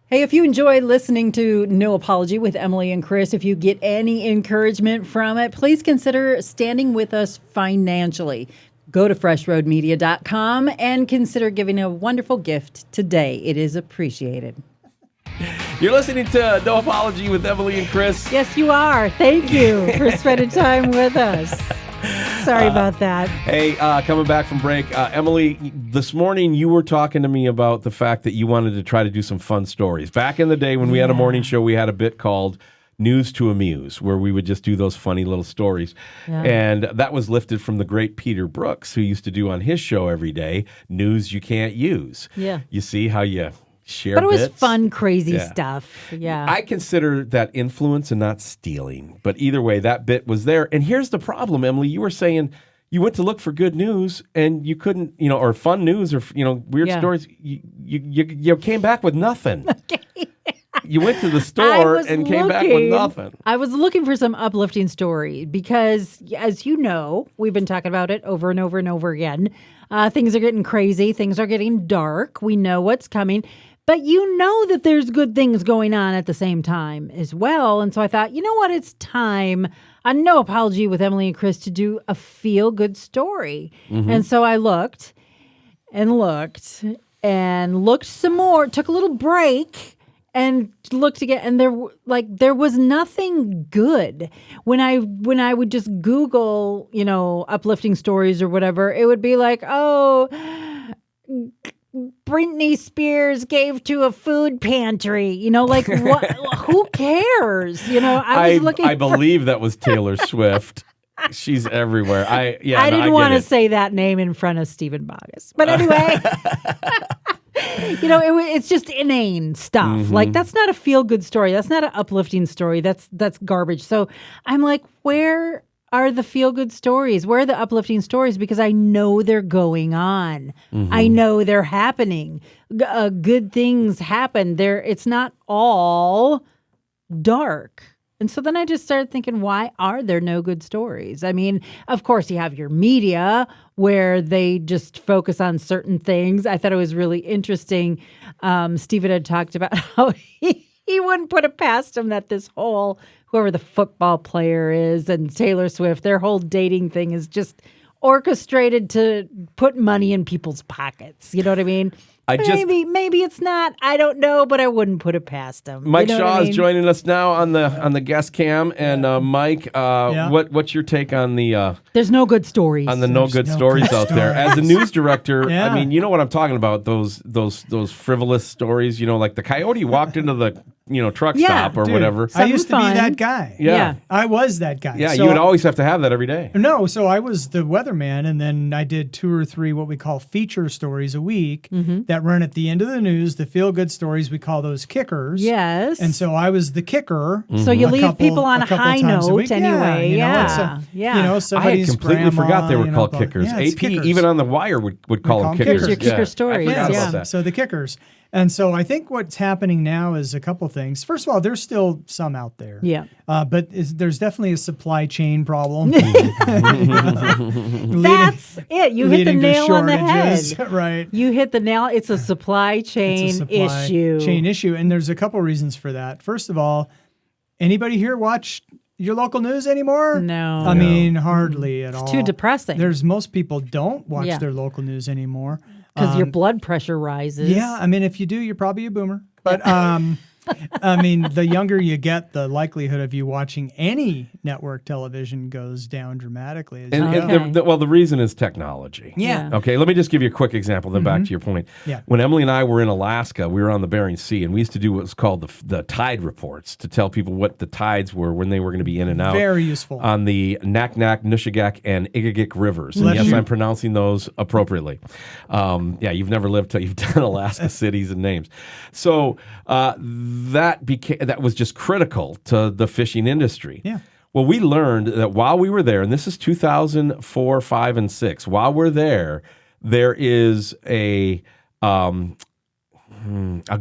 Speaker 1: Hey, if you enjoy listening to No Apology with Emilee and Chris, if you get any encouragement from it, please consider standing with us financially. Go to freshroadmedia.com and consider giving a wonderful gift today. It is appreciated.
Speaker 2: You're listening to No Apology with Emilee and Chris.
Speaker 1: Yes, you are. Thank you for spending time with us. Sorry about that.
Speaker 2: Hey, coming back from break, Emilee, this morning you were talking to me about the fact that you wanted to try to do some fun stories. Back in the day when we had a morning show, we had a bit called News to Amuse, where we would just do those funny little stories.
Speaker 1: Yeah.
Speaker 2: And that was lifted from the great Peter Brooks, who used to do on his show every day, News You Can't Use.
Speaker 1: Yeah.
Speaker 2: You see how you share
Speaker 1: But it was
Speaker 2: bits?
Speaker 1: fun, crazy
Speaker 2: Yeah.
Speaker 1: stuff. Yeah.
Speaker 2: I consider that influence and not stealing. But either way, that bit was there. And here's the problem, Emilee. You were saying you went to look for good news and you couldn't, or fun news or, weird
Speaker 1: Yeah.
Speaker 2: stories. You came back with nothing. You went to the
Speaker 1: I
Speaker 2: store
Speaker 1: was
Speaker 2: and came back with
Speaker 1: looking-
Speaker 2: nothing.
Speaker 1: I was looking for some uplifting story because, as you know, we've been talking about it over and over and over again. Things are getting crazy. Things are getting dark. We know what's coming. But you know that there's good things going on at the same time as well. And so I thought, you know what? It's time on No Apology with Emilee and Chris to do a feel-good story. And so I looked and looked and looked some more, took a little break and looked again, and there was nothing good. When I would just Google, uplifting stories or whatever, it would be like, oh, Britney Spears gave to a food pantry. Like what? Who cares? I was looking.
Speaker 2: I believe that was Taylor Swift. She's everywhere. I
Speaker 1: didn't want to say that name in front of Steven Boggess, but anyway. It's just inane stuff. Like, that's not a feel-good story. That's not an uplifting story. That's garbage. So I'm like, where are the feel-good stories? Where are the uplifting stories? Because I know they're going on. I know they're happening. Good things happen. It's not all dark. And so then I just started thinking, why are there no good stories? I mean, of course, you have your media where they just focus on certain things. I thought it was really interesting. Steven had talked about how he wouldn't put it past him that this whole, whoever the football player is and Taylor Swift, their whole dating thing is just orchestrated to put money in people's pockets. You know what I mean? Maybe it's not. I don't know, but I wouldn't put it past him.
Speaker 2: Mike Shaw is joining us now on the guest cam, and Mike, what's your take on the
Speaker 1: there's no good stories
Speaker 2: on the no good stories out there? As a news director, I mean, you know what I'm talking about, those frivolous stories. Like the coyote walked into the truck stop or whatever.
Speaker 4: I used to
Speaker 1: fun.
Speaker 4: be that guy.
Speaker 2: Yeah.
Speaker 4: I was that guy.
Speaker 2: Yeah,
Speaker 4: So-
Speaker 2: you would always have to have that every day.
Speaker 4: No, so I was the weatherman, and then I did 2 or 3 what we call feature stories a week that run at the end of the news. The feel-good stories, we call those kickers.
Speaker 1: Yes.
Speaker 4: And so I was the kicker.
Speaker 1: So you
Speaker 4: a
Speaker 1: leave
Speaker 4: couple-
Speaker 1: people on a
Speaker 4: couple
Speaker 1: high
Speaker 4: times a
Speaker 1: note
Speaker 4: week.
Speaker 1: anyway.
Speaker 4: It's
Speaker 1: Yeah.
Speaker 2: I
Speaker 4: somebody's
Speaker 2: had completely
Speaker 4: grandma,
Speaker 2: forgot they were called
Speaker 4: but-
Speaker 2: kickers.
Speaker 4: Yeah, it's
Speaker 2: AP,
Speaker 4: kickers.
Speaker 2: even on the wire, would call them
Speaker 4: them
Speaker 2: kickers.
Speaker 4: kickers.
Speaker 1: Your kicker stories,
Speaker 2: I forgot
Speaker 1: yeah.
Speaker 2: about that.
Speaker 4: So the kickers. And so I think what's happening now is a couple things. First of all, there's still some out there.
Speaker 1: Yeah.
Speaker 4: But there's definitely a supply chain problem.
Speaker 1: That's it. You hit the
Speaker 4: leading to
Speaker 1: nail on the head.
Speaker 4: shortages, right?
Speaker 1: You hit the nail. It's a supply chain
Speaker 4: It's a supply
Speaker 1: issue.
Speaker 4: chain issue, and there's a couple reasons for that. First of all, anybody here watch your local news anymore?
Speaker 1: No.
Speaker 4: I mean, hardly at all.
Speaker 1: It's too depressing.
Speaker 4: Most people don't watch
Speaker 1: Yeah.
Speaker 4: their local news anymore.
Speaker 1: Because your blood pressure rises.
Speaker 4: Yeah, I mean, if you do, you're probably a boomer. But I mean, the younger you get, the likelihood of you watching any network television goes down dramatically. as you know.
Speaker 2: And the reason is technology.
Speaker 4: Yeah.
Speaker 2: Okay, let me just give you a quick example, then back to your point.
Speaker 4: Yeah.
Speaker 2: When Emilee and I were in Alaska, we were on the Bering Sea, and we used to do what was called the tide reports to tell people what the tides were when they were going to be in and out.
Speaker 4: Very useful.
Speaker 2: On the Naknek, Nushagak, and Igigik rivers. And
Speaker 4: Bless
Speaker 2: yes,
Speaker 4: you.
Speaker 2: I'm pronouncing those appropriately. Yeah, you've never lived till you've done Alaska cities and names. So that was just critical to the fishing industry.
Speaker 4: Yeah.
Speaker 2: Well, we learned that while we were there, and this is 2004, 5, and 6. While we're there is a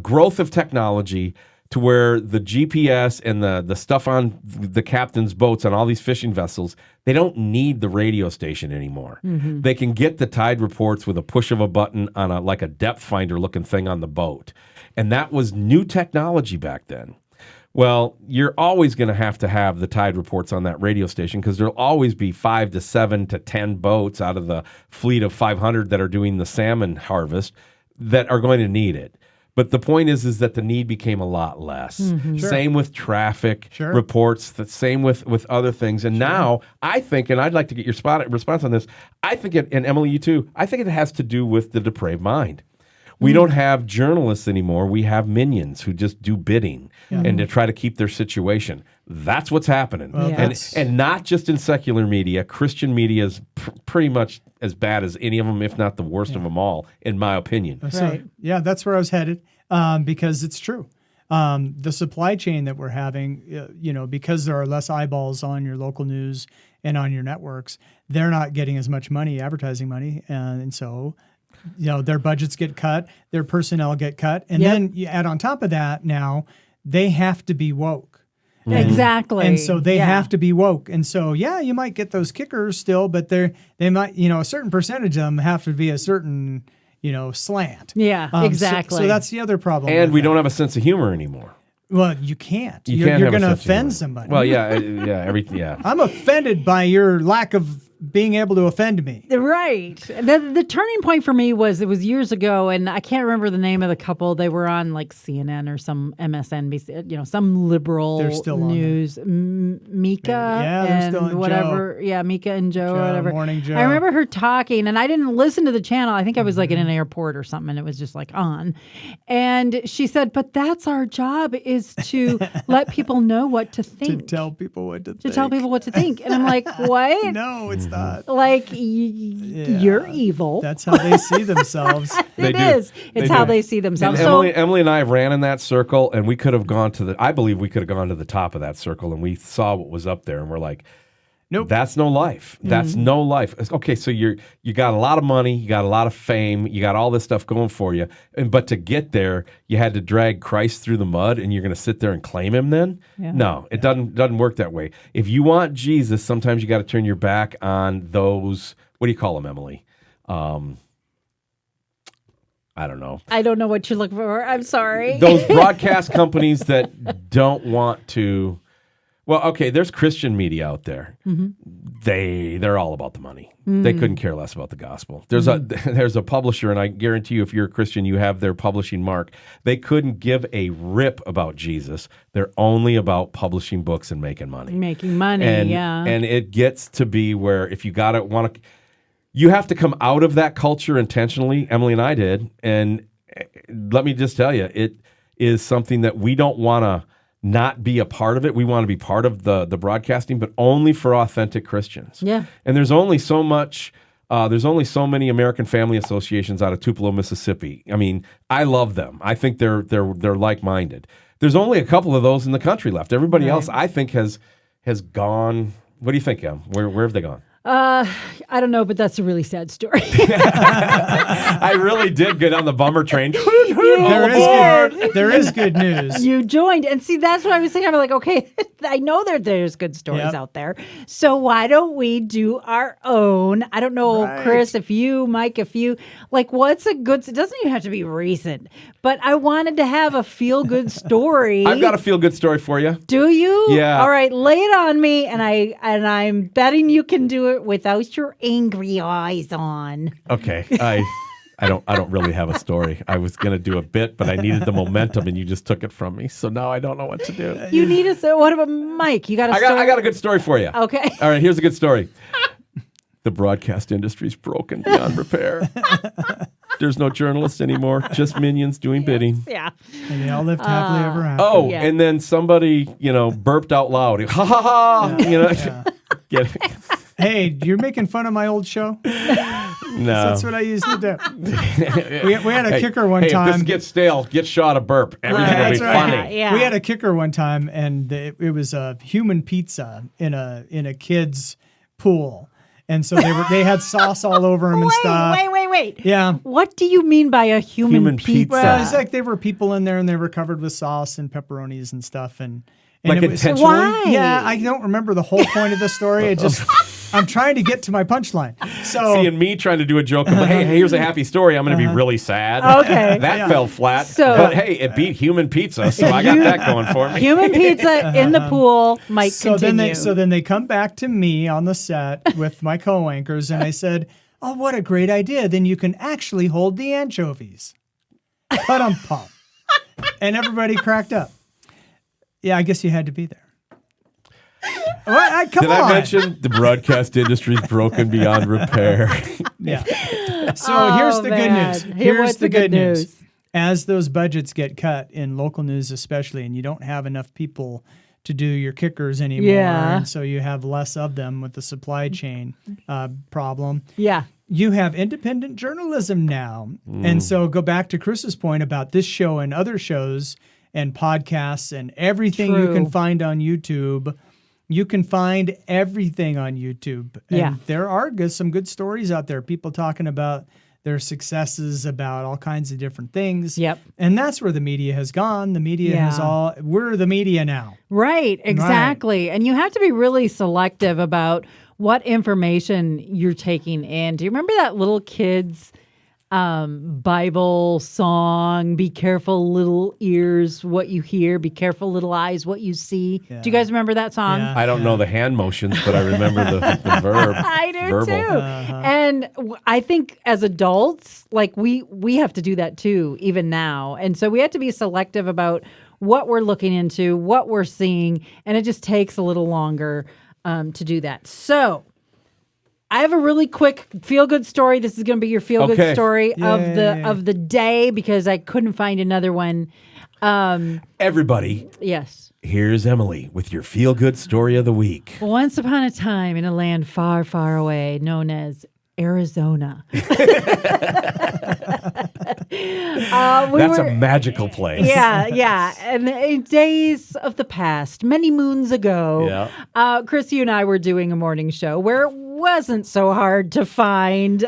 Speaker 2: growth of technology to where the GPS and the stuff on the captain's boats on all these fishing vessels, they don't need the radio station anymore.
Speaker 1: Mm-hmm.
Speaker 2: They can get the tide reports with a push of a button on like a depth finder looking thing on the boat. And that was new technology back then. Well, you're always going to have the tide reports on that radio station because there'll always be 5 to 7 to 10 boats out of the fleet of 500 that are doing the salmon harvest that are going to need it. But the point is that the need became a lot less.
Speaker 1: Mm-hmm.
Speaker 4: Sure.
Speaker 2: Same with traffic
Speaker 4: Sure.
Speaker 2: reports, the same with other things. And now I think, and I'd like to get your response on this, I think it, and Emilee, you too, I think it has to do with the depraved mind. We don't have journalists anymore. We have minions who just do bidding and to try to keep their situation. That's what's happening.
Speaker 4: Well,
Speaker 2: and not just in secular media. Christian media is pretty much as bad as any of them, if not the worst of them all, in my opinion.
Speaker 4: So,
Speaker 1: Right.
Speaker 4: yeah, that's where I was headed because it's true. The supply chain that we're having, because there are less eyeballs on your local news and on your networks, they're not getting as much money, advertising money. And so, their budgets get cut, their personnel get cut. And then you add on top of that now, they have to be woke.
Speaker 1: Exactly.
Speaker 4: And so they have to be woke. And so, you might get those kickers still, but they might, a certain percentage of them have to be a certain, slant.
Speaker 1: Yeah, exactly.
Speaker 4: So that's the other problem.
Speaker 2: And
Speaker 4: with
Speaker 2: we
Speaker 4: that.
Speaker 2: don't have a sense of humor anymore.
Speaker 4: Well, you can't.
Speaker 2: You
Speaker 4: You're,
Speaker 2: can't
Speaker 4: you're
Speaker 2: have a
Speaker 4: going to
Speaker 2: sense of humor.
Speaker 4: offend somebody.
Speaker 2: Well, yeah.
Speaker 4: I'm offended by your lack of being able to offend me.
Speaker 1: Right. The turning point for me was it was years ago, and I can't remember the name of the couple. They were on like CNN or some MSNBC, some liberal
Speaker 4: They're still on
Speaker 1: news. Mika
Speaker 4: they're
Speaker 1: and
Speaker 4: still on
Speaker 1: whatever. Yeah, Mika and Joe or whatever.
Speaker 4: Morning Joe.
Speaker 1: I remember her talking, and I didn't listen to the channel. I think I was like in an airport or something, and it was just like on. And she said, "But that's our job is to let people know what to
Speaker 4: To
Speaker 1: think."
Speaker 4: tell people what to think.
Speaker 1: To tell people what to think. And I'm like, what?
Speaker 4: No, it's not.
Speaker 1: Like, you're evil.
Speaker 4: That's how they see themselves.
Speaker 2: They
Speaker 1: It
Speaker 2: do.
Speaker 1: is.
Speaker 2: They
Speaker 1: It's how
Speaker 2: do.
Speaker 1: they see themselves.
Speaker 2: And
Speaker 1: So,
Speaker 2: Emily and I ran in that circle, and we could have gone I believe we could have gone to the top of that circle, and we saw what was up there, and we're like,
Speaker 4: Nope.
Speaker 2: That's no life. That's no life. Okay, so you got a lot of money, you got a lot of fame, you got all this stuff going for you, but to get there, you had to drag Christ through the mud, and you're going to sit there and claim him then?
Speaker 1: Yeah.
Speaker 2: No, it doesn't work that way. If you want Jesus, sometimes you got to turn your back on those. What do you call them, Emily? I don't know.
Speaker 1: I don't know what you're looking for. I'm sorry.
Speaker 2: Those broadcast companies that don't want to. Well, okay, there's Christian media out there. They're all about the money. They couldn't care less about the gospel. There's a publisher, and I guarantee you, if you're a Christian, you have their publishing mark. They couldn't give a rip about Jesus. They're only about publishing books and making money.
Speaker 1: Making money,
Speaker 2: And
Speaker 1: yeah.
Speaker 2: and it gets to be where if you you have to come out of that culture intentionally. Emily and I did, and let me just tell you, it is something that we don't want to not be a part of it. We want to be part of the broadcasting, but only for authentic Christians.
Speaker 1: Yeah.
Speaker 2: And there's only so much. There's only so many American family associations out of Tupelo, Mississippi. I mean, I love them. I think they're like-minded. There's only a couple of those in the country left. Everybody else, I think, has gone. What do you think, Em? Where have they gone?
Speaker 1: I don't know, but that's a really sad story.
Speaker 2: I really did get on the bummer train.
Speaker 4: There is good news.
Speaker 1: You joined. And see, that's what I was thinking. I'm like, okay, I know there's good stories out there. So why don't we do our own? I don't know, Chris, Mike, what's a good, it doesn't even have to be recent, but I wanted to have a feel-good story.
Speaker 2: I've got a feel-good story for you.
Speaker 1: Do you?
Speaker 2: Yeah.
Speaker 1: All right, lay it on me, and I'm betting you can do it without your angry eyes on.
Speaker 2: Okay. I don't really have a story. I was going to do a bit, but I needed the momentum, and you just took it from me. So now I don't know what to do.
Speaker 1: You need a, what about Mike? You got a story?
Speaker 2: I got a good story for you.
Speaker 1: Okay.
Speaker 2: All right, here's a good story. The broadcast industry's broken beyond repair. There's no journalists anymore, just minions doing bidding.
Speaker 1: Yeah.
Speaker 4: And they all lived happily ever after.
Speaker 2: Oh,
Speaker 1: Yeah.
Speaker 2: and then somebody, burped out loud. Ha ha ha!
Speaker 4: Yeah.
Speaker 2: Get it?
Speaker 4: Hey, you're making fun of my old show?
Speaker 2: No.
Speaker 4: That's what I used to do. we had a kicker one
Speaker 2: If
Speaker 4: time.
Speaker 2: this gets stale, get Shaw to burp. Everything will be
Speaker 4: That's right.
Speaker 2: funny.
Speaker 1: Yeah.
Speaker 4: We had a kicker one time, and it was a human pizza in a kid's pool, and so they had sauce all over them and stuff.
Speaker 1: Wait.
Speaker 4: Yeah.
Speaker 1: What do you mean by a human pizza?
Speaker 4: Well, it's like there were people in there, and they were covered with sauce and pepperonis and stuff, and
Speaker 2: Like
Speaker 4: it was,
Speaker 2: intentionally?
Speaker 1: Why?
Speaker 4: yeah, I don't remember the whole point of the story. It just I'm trying to get to my punchline. So
Speaker 2: Seeing me trying to do a joke of, hey, here's a happy story. I'm going to be really sad.
Speaker 1: Okay.
Speaker 2: That fell flat.
Speaker 1: So-
Speaker 2: but hey, it beat human pizza, so I got that going for me.
Speaker 1: Human pizza in the pool might continue.
Speaker 4: then they come back to me on the set with my co-anchors, and I said, "Oh, what a great idea! Then you can actually hold the anchovies." But pump, and everybody cracked up. Yeah, I guess you had to be there. Come
Speaker 2: Did
Speaker 4: on.
Speaker 2: I mention the broadcast industry's broken beyond repair?
Speaker 4: Yeah. So here's the good
Speaker 1: man.
Speaker 4: news.
Speaker 1: What's the good news?
Speaker 4: As those budgets get cut in local news, especially, and you don't have enough people to do your kickers anymore,
Speaker 1: Yeah.
Speaker 4: and so you have less of them with the supply chain problem.
Speaker 1: Yeah.
Speaker 4: You have independent journalism now. And so go back to Chris's point about this show and other shows and podcasts and everything you can
Speaker 1: True.
Speaker 4: find on YouTube. You can find everything on YouTube. And
Speaker 1: Yeah.
Speaker 4: there are some good stories out there, people talking about their successes, about all kinds of different things.
Speaker 1: Yep.
Speaker 4: And that's where the media has gone. The media has we're the media now.
Speaker 1: Right, exactly. And you have to be really selective about what information you're taking in. Do you remember that little kid's Bible song, "Be careful, little ears, what you hear. Be careful, little eyes, what you see"?
Speaker 4: Yeah.
Speaker 1: Do you guys remember that song?
Speaker 4: Yeah.
Speaker 2: I don't know the hand motions, but I remember the verb.
Speaker 1: I do
Speaker 2: verbal.
Speaker 1: too. And I think as adults, like we have to do that too, even now. And so we have to be selective about what we're looking into, what we're seeing, and it just takes a little longer to do that. So I have a really quick feel-good story. This is going to be your feel-good
Speaker 2: Okay.
Speaker 1: story
Speaker 4: Yay.
Speaker 1: of the day because I couldn't find another one.
Speaker 2: Everybody,
Speaker 1: Yes.
Speaker 2: here's Emily with your feel-good story of the week.
Speaker 1: Once upon a time in a land far, far away known as Arizona.
Speaker 2: That's a magical place.
Speaker 1: Yeah. And in days of the past, many moons ago, Chris, you and I were doing a morning show where it wasn't so hard to find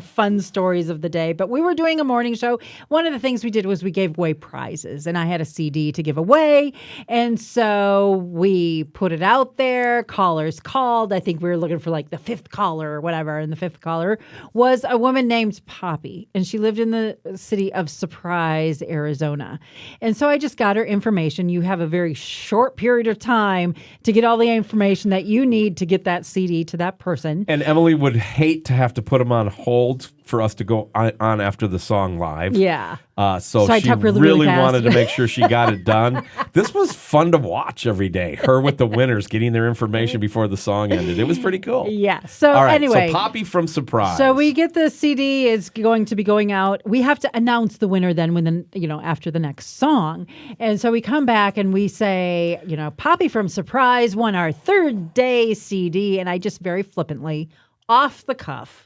Speaker 1: fun stories of the day, but we were doing a morning show. One of the things we did was we gave away prizes, and I had a CD to give away. And so we put it out there. Callers called. I think we were looking for like the fifth caller or whatever. And the fifth caller was a woman named Poppy, and she lived in the city of Surprise, Arizona. And so I just got her information. You have a very short period of time to get all the information that you need to get that CD to that person.
Speaker 2: And Emily would hate to have to put them on hold for us to go on after the song live.
Speaker 1: Yeah.
Speaker 2: So
Speaker 1: I
Speaker 2: she
Speaker 1: talk really,
Speaker 2: really
Speaker 1: really fast.
Speaker 2: wanted to make sure she got it done. This was fun to watch every day. Her with the winners getting their information before the song ended. It was pretty cool.
Speaker 1: Yeah. So
Speaker 2: All right.
Speaker 1: anyway.
Speaker 2: So Poppy from Surprise.
Speaker 1: So we get the CD is going to be going out. We have to announce the winner then after the next song. And so we come back and we say, Poppy from Surprise won our third day CD. And I just very flippantly, off the cuff,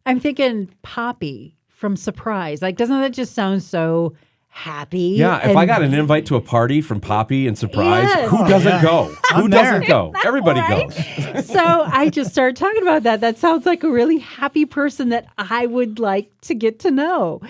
Speaker 1: I'm thinking Poppy from Surprise. Like, doesn't that just sound so happy?
Speaker 2: Yeah, if I got an invite to a party from Poppy and Surprise,
Speaker 1: Yes.
Speaker 2: who doesn't go? Who
Speaker 4: I'm there.
Speaker 2: doesn't go? Everybody
Speaker 1: right?
Speaker 2: goes.
Speaker 1: So I just started talking about that. That sounds like a really happy person that I would like to get to know.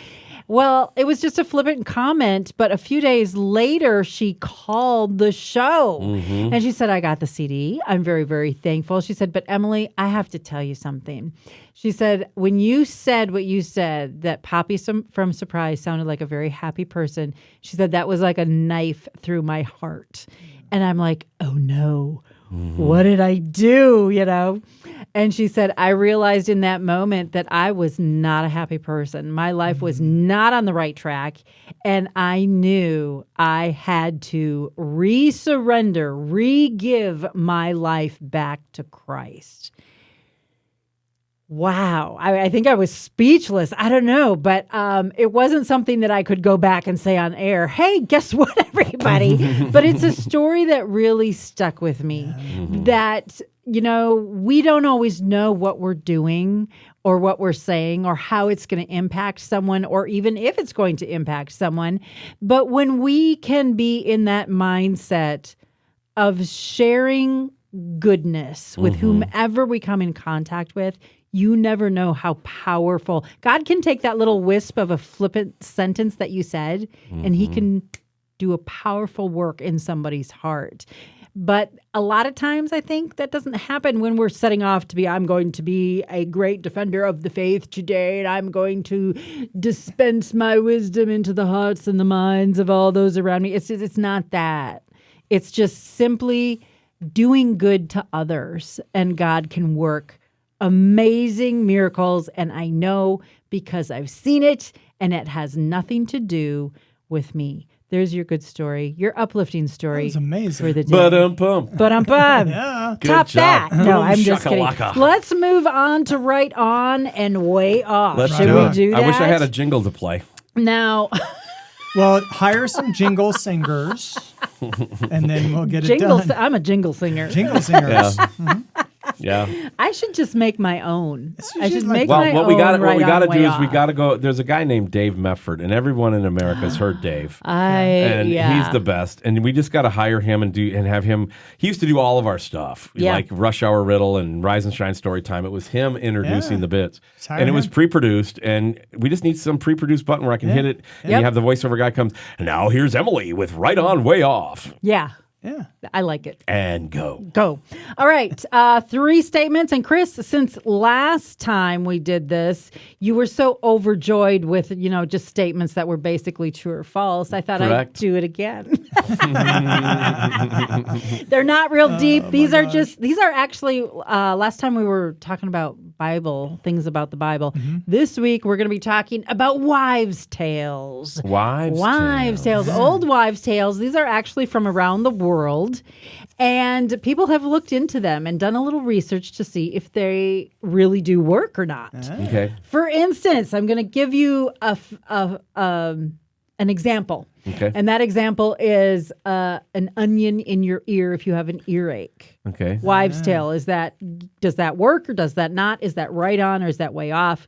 Speaker 1: Well, it was just a flippant comment, but a few days later, she called the show and she said, I got the CD. I'm very, very thankful. She said, but Emily, I have to tell you something. She said, when you said what you said, that Poppy from Surprise sounded like a very happy person, she said, that was like a knife through my heart. And I'm like, oh no. What did I do? And she said, I realized in that moment that I was not a happy person. My life was not on the right track. And I knew I had to re-surrender, re-give my life back to Christ. Wow. I think I was speechless. I don't know, but it wasn't something that I could go back and say on air, hey, guess what, everybody? But it's a story that really stuck with me that, we don't always know what we're doing or what we're saying or how it's going to impact someone or even if it's going to impact someone. But when we can be in that mindset of sharing goodness with whomever we come in contact with, you never know how powerful. God can take that little wisp of a flippant sentence that you said, and he can do a powerful work in somebody's heart. But a lot of times I think that doesn't happen when we're setting off to be, I'm going to be a great defender of the faith today, and I'm going to dispense my wisdom into the hearts and the minds of all those around me. It's not that. It's just simply doing good to others, and God can work amazing miracles. And I know because I've seen it, and it has nothing to do with me. There's your good story, your uplifting story.
Speaker 4: That was amazing.
Speaker 1: For the day.
Speaker 2: Ba-dum-bum.
Speaker 4: Yeah.
Speaker 2: Good
Speaker 1: Top
Speaker 2: job.
Speaker 1: that. No, I'm just kidding.
Speaker 2: Shakalaka.
Speaker 1: Let's move on to right on and way off.
Speaker 2: Let's
Speaker 1: Should
Speaker 2: do
Speaker 1: we
Speaker 2: it.
Speaker 1: do that?
Speaker 2: I wish I had a jingle to play.
Speaker 1: Now,
Speaker 4: Well, hire some jingle singers, and then we'll get it
Speaker 1: jingle.
Speaker 4: done.
Speaker 1: I'm a jingle singer.
Speaker 4: Jingle singers.
Speaker 2: Yeah.
Speaker 1: I should just make my own. I should make
Speaker 2: Well,
Speaker 1: my
Speaker 2: what
Speaker 1: own.
Speaker 2: we got
Speaker 1: right
Speaker 2: to
Speaker 1: on,
Speaker 2: do
Speaker 1: way
Speaker 2: is we
Speaker 1: off.
Speaker 2: got to go. There's a guy named Dave Mefford, and everyone in America has heard Dave. And he's the best. And we just got to hire him and have him. He used to do all of our stuff,
Speaker 1: Yeah.
Speaker 2: like Rush Hour Riddle and Rise and Shine Story Time. It was him introducing
Speaker 4: Yeah.
Speaker 2: the bits,
Speaker 4: hire
Speaker 2: and it was
Speaker 4: him.
Speaker 2: pre-produced. And we just need some pre-produced button where I can hit it, and
Speaker 1: Yep.
Speaker 2: you have the voiceover guy comes. Now here's Emilee with Right On, Way Off,
Speaker 1: Yeah,
Speaker 4: Yeah.
Speaker 1: I like it.
Speaker 2: and go.
Speaker 1: Go. All right. 3 statements. And Chris, since last time we did this, you were so overjoyed with, just statements that were basically true or false. I thought
Speaker 2: Correct.
Speaker 1: I'd do it again. They're not real deep. These are actually, last time we were talking about Bible, things about the Bible. This week we're going to be talking about wives' tales.
Speaker 2: Wives'
Speaker 1: tales. Old wives' tales. These are actually from around the world. And people have looked into them and done a little research to see if they really do work or not.
Speaker 2: Okay.
Speaker 1: For instance, I'm going to give you an example.
Speaker 2: Okay.
Speaker 1: And that example is an onion in your ear if you have an earache.
Speaker 2: Okay.
Speaker 1: Wives' tale. Does that work or does that not? Is that right on or is that way off?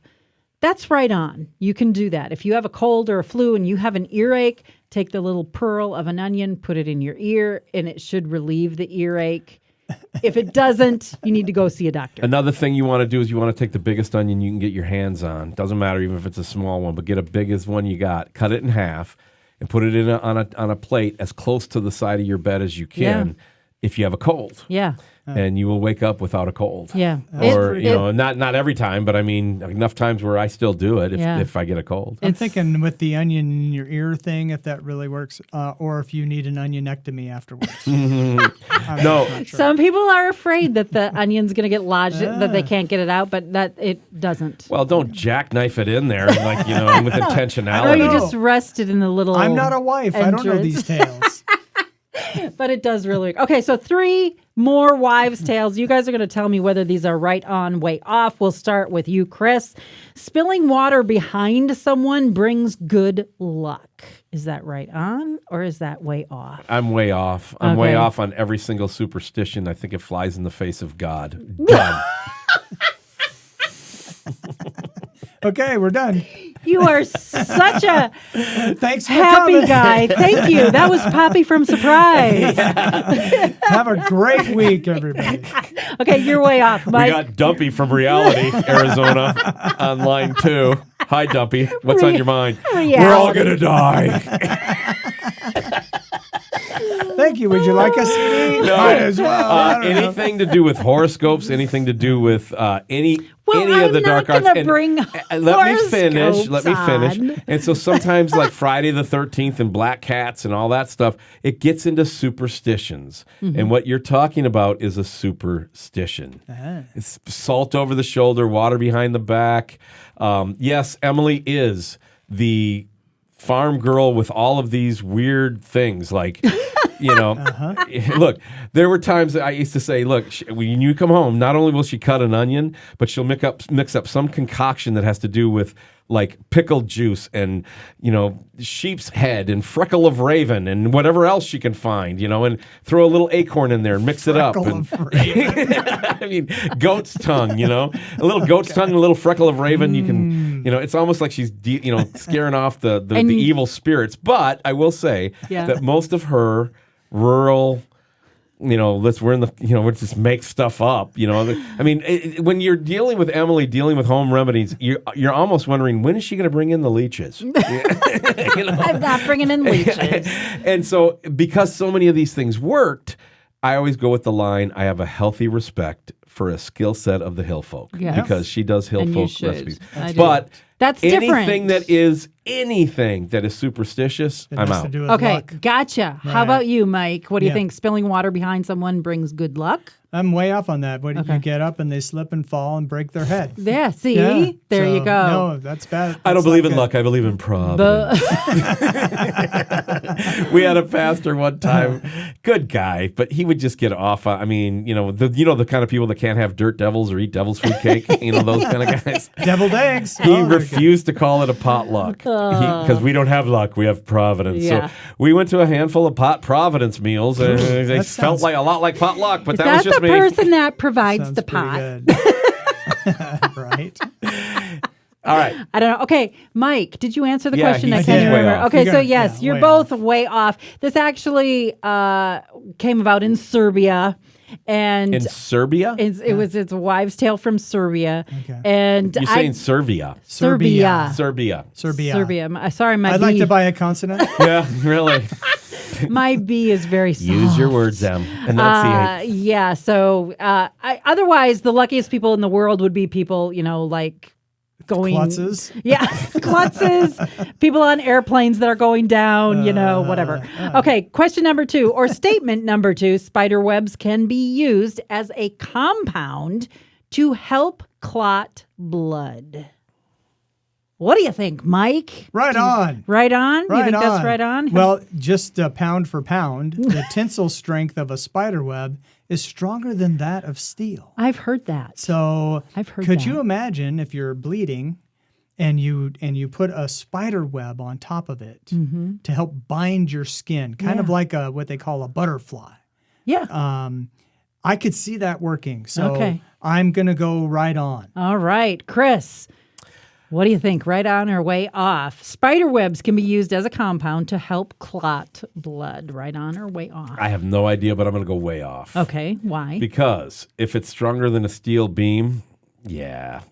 Speaker 1: That's right on. You can do that. If you have a cold or a flu and you have an earache, take the little pearl of an onion, put it in your ear, and it should relieve the earache. If it doesn't, you need to go see a doctor.
Speaker 2: Another thing you want to do is you want to take the biggest onion you can get your hands on. Doesn't matter even if it's a small one, but get a biggest one you got. Cut it in half and put it on a plate as close to the side of your bed as you can if you have a cold.
Speaker 1: Yeah.
Speaker 2: And you will wake up without a cold.
Speaker 1: Yeah.
Speaker 2: Or, not every time, but I mean, enough times where I still do it if I get a cold.
Speaker 4: I'm thinking with the onion in your ear thing, if that really works, or if you need an onionectomy afterwards. I'm not sure.
Speaker 1: Some people are afraid that the onion's going to get lodged, that they can't get it out, but that it doesn't.
Speaker 2: Well, don't jackknife it in there, with intentionality.
Speaker 1: Oh, you just rested in the little
Speaker 4: I'm not a wife. I don't know
Speaker 1: entrance.
Speaker 4: these tales.
Speaker 1: But it does really. Okay, so 3 more wives' tales. You guys are going to tell me whether these are right on, way off. We'll start with you, Chris. Spilling water behind someone brings good luck. Is that right on or is that way off?
Speaker 2: I'm way off. I'm
Speaker 1: Okay.
Speaker 2: way off on every single superstition. I think it flies in the face of God. Done.
Speaker 4: Okay, we're done.
Speaker 1: You are such a
Speaker 4: Thanks for
Speaker 1: happy
Speaker 4: coming.
Speaker 1: guy. Thank you. That was Poppy from Surprise.
Speaker 4: Have a great week, everybody.
Speaker 1: Okay, you're way off,
Speaker 2: We
Speaker 1: Mike.
Speaker 2: got Dumpy from Reality, Arizona, on line 2. Hi, Dumpy. What's on your mind? We're all going to die.
Speaker 4: Thank you. Would you like a CD?
Speaker 2: No.
Speaker 4: Might as well. I don't know.
Speaker 2: Anything to do with horoscopes, anything to do with any
Speaker 1: I'm
Speaker 2: of the dark
Speaker 1: not
Speaker 2: arts.
Speaker 1: gonna
Speaker 2: And-
Speaker 1: bring
Speaker 2: and let me finish. Let me
Speaker 1: horoscopes
Speaker 2: finish.
Speaker 1: on.
Speaker 2: And so sometimes, like Friday the 13th and black cats and all that stuff, it gets into superstitions.
Speaker 1: Mm-hmm.
Speaker 2: And what you're talking about is a superstition. It's salt over the shoulder, water behind the back. Yes, Emilee is the farm girl with all of these weird things, like, look, there were times that I used to say, look, when you come home, not only will she cut an onion, but she'll mix up some concoction that has to do with like pickled juice and, sheep's head and freckle of raven and whatever else she can find, and throw a little acorn in there and mix it up. And, I mean, goat's tongue, a little goat's tongue, a little freckle of raven. You can, it's almost like she's, scaring off the evil spirits. But I will say that most of her rural, we're just make stuff up. I mean, when you're dealing with Emilee, dealing with home remedies, you're almost wondering, when is she going to bring in the leeches?
Speaker 1: I'm not bringing in leeches.
Speaker 2: And so, because so many of these things worked, I always go with the line, I have a healthy respect for a skill set of the hill folk.
Speaker 1: Yes.
Speaker 2: Because she does hill
Speaker 1: And
Speaker 2: folk
Speaker 1: you should.
Speaker 2: recipes.
Speaker 1: I do.
Speaker 2: But
Speaker 1: that's
Speaker 2: anything
Speaker 1: different.
Speaker 2: Anything that is superstitious,
Speaker 4: It
Speaker 2: I'm
Speaker 4: has
Speaker 2: out.
Speaker 4: to do with
Speaker 1: Okay,
Speaker 4: luck.
Speaker 1: gotcha. How
Speaker 4: Right.
Speaker 1: about you, Mike? What do you
Speaker 4: Yeah.
Speaker 1: think? Spilling water behind someone brings good luck?
Speaker 4: I'm way off on that. What
Speaker 1: Okay.
Speaker 4: you get up and they slip and fall and break their head.
Speaker 1: Yeah, see?
Speaker 4: Yeah.
Speaker 1: There
Speaker 4: So,
Speaker 1: you go.
Speaker 4: No, that's bad.
Speaker 2: I don't
Speaker 4: That's
Speaker 2: believe
Speaker 4: not
Speaker 2: in
Speaker 4: good.
Speaker 2: luck. I believe in providence. We had a pastor one time, good guy, but he would just get off. I mean, the kind of people that can't have dirt devils or eat devil's food cake. Those kind of guys.
Speaker 4: Deviled eggs.
Speaker 2: He
Speaker 4: Oh,
Speaker 2: refused to call it a potluck because we don't have luck, we have providence.
Speaker 1: Yeah.
Speaker 2: So we went to a handful of providence meals, and they
Speaker 4: That
Speaker 2: felt
Speaker 4: sounds-
Speaker 2: like a lot like potluck. But
Speaker 1: Is
Speaker 2: that was
Speaker 1: that
Speaker 2: just
Speaker 1: the
Speaker 2: me.
Speaker 1: person that provides
Speaker 4: Sounds
Speaker 1: the
Speaker 4: pretty
Speaker 1: pot?
Speaker 4: good. Right.
Speaker 2: All right.
Speaker 1: I don't know. Okay, Mike, did you answer the
Speaker 2: Yeah,
Speaker 1: question? I
Speaker 2: he's
Speaker 1: can't
Speaker 2: way
Speaker 1: remember.
Speaker 2: off.
Speaker 1: Okay,
Speaker 4: You
Speaker 1: so
Speaker 4: got-
Speaker 1: yes,
Speaker 4: yeah,
Speaker 1: you're
Speaker 4: way
Speaker 1: both way off. This actually came about in Serbia, and
Speaker 2: In Serbia?
Speaker 1: it's a wives' tale from Serbia.
Speaker 4: Okay.
Speaker 1: And
Speaker 2: You're saying Serbia.
Speaker 1: Serbia.
Speaker 2: Serbia.
Speaker 1: Serbia. Sorry, my
Speaker 4: I'd
Speaker 1: B.
Speaker 4: like to buy a consonant.
Speaker 2: Yeah, really.
Speaker 1: My B is very soft.
Speaker 2: Use your words, Em. Enunciate.
Speaker 1: Yeah. So otherwise, the luckiest people in the world would be people, like going.
Speaker 4: Klutzes.
Speaker 1: Yeah. Klutzes. People on airplanes that are going down, whatever. Okay. Question number 2 or statement number 2, spider webs can be used as a compound to help clot blood. What do you think, Mike?
Speaker 4: Right on.
Speaker 1: Right on?
Speaker 4: Right
Speaker 1: you think
Speaker 4: on.
Speaker 1: that's right on?
Speaker 4: Well, just pound for pound, the tensile strength of a spider web is stronger than that of steel.
Speaker 1: I've heard that.
Speaker 4: So
Speaker 1: I've heard
Speaker 4: could
Speaker 1: that.
Speaker 4: you imagine if you're bleeding and you put a spider web on top of it to help bind your skin, kind of
Speaker 1: Yeah.
Speaker 4: like what they call a butterfly?
Speaker 1: Yeah.
Speaker 4: I could see that working. So
Speaker 1: Okay.
Speaker 4: I'm going to go right on.
Speaker 1: All right, Chris. What do you think? Right on or way off? Spider webs can be used as a compound to help clot blood. Right on or way off?
Speaker 2: I have no idea, but I'm going to go way off.
Speaker 1: Okay, why?
Speaker 2: Because if it's stronger than a steel beam, yeah,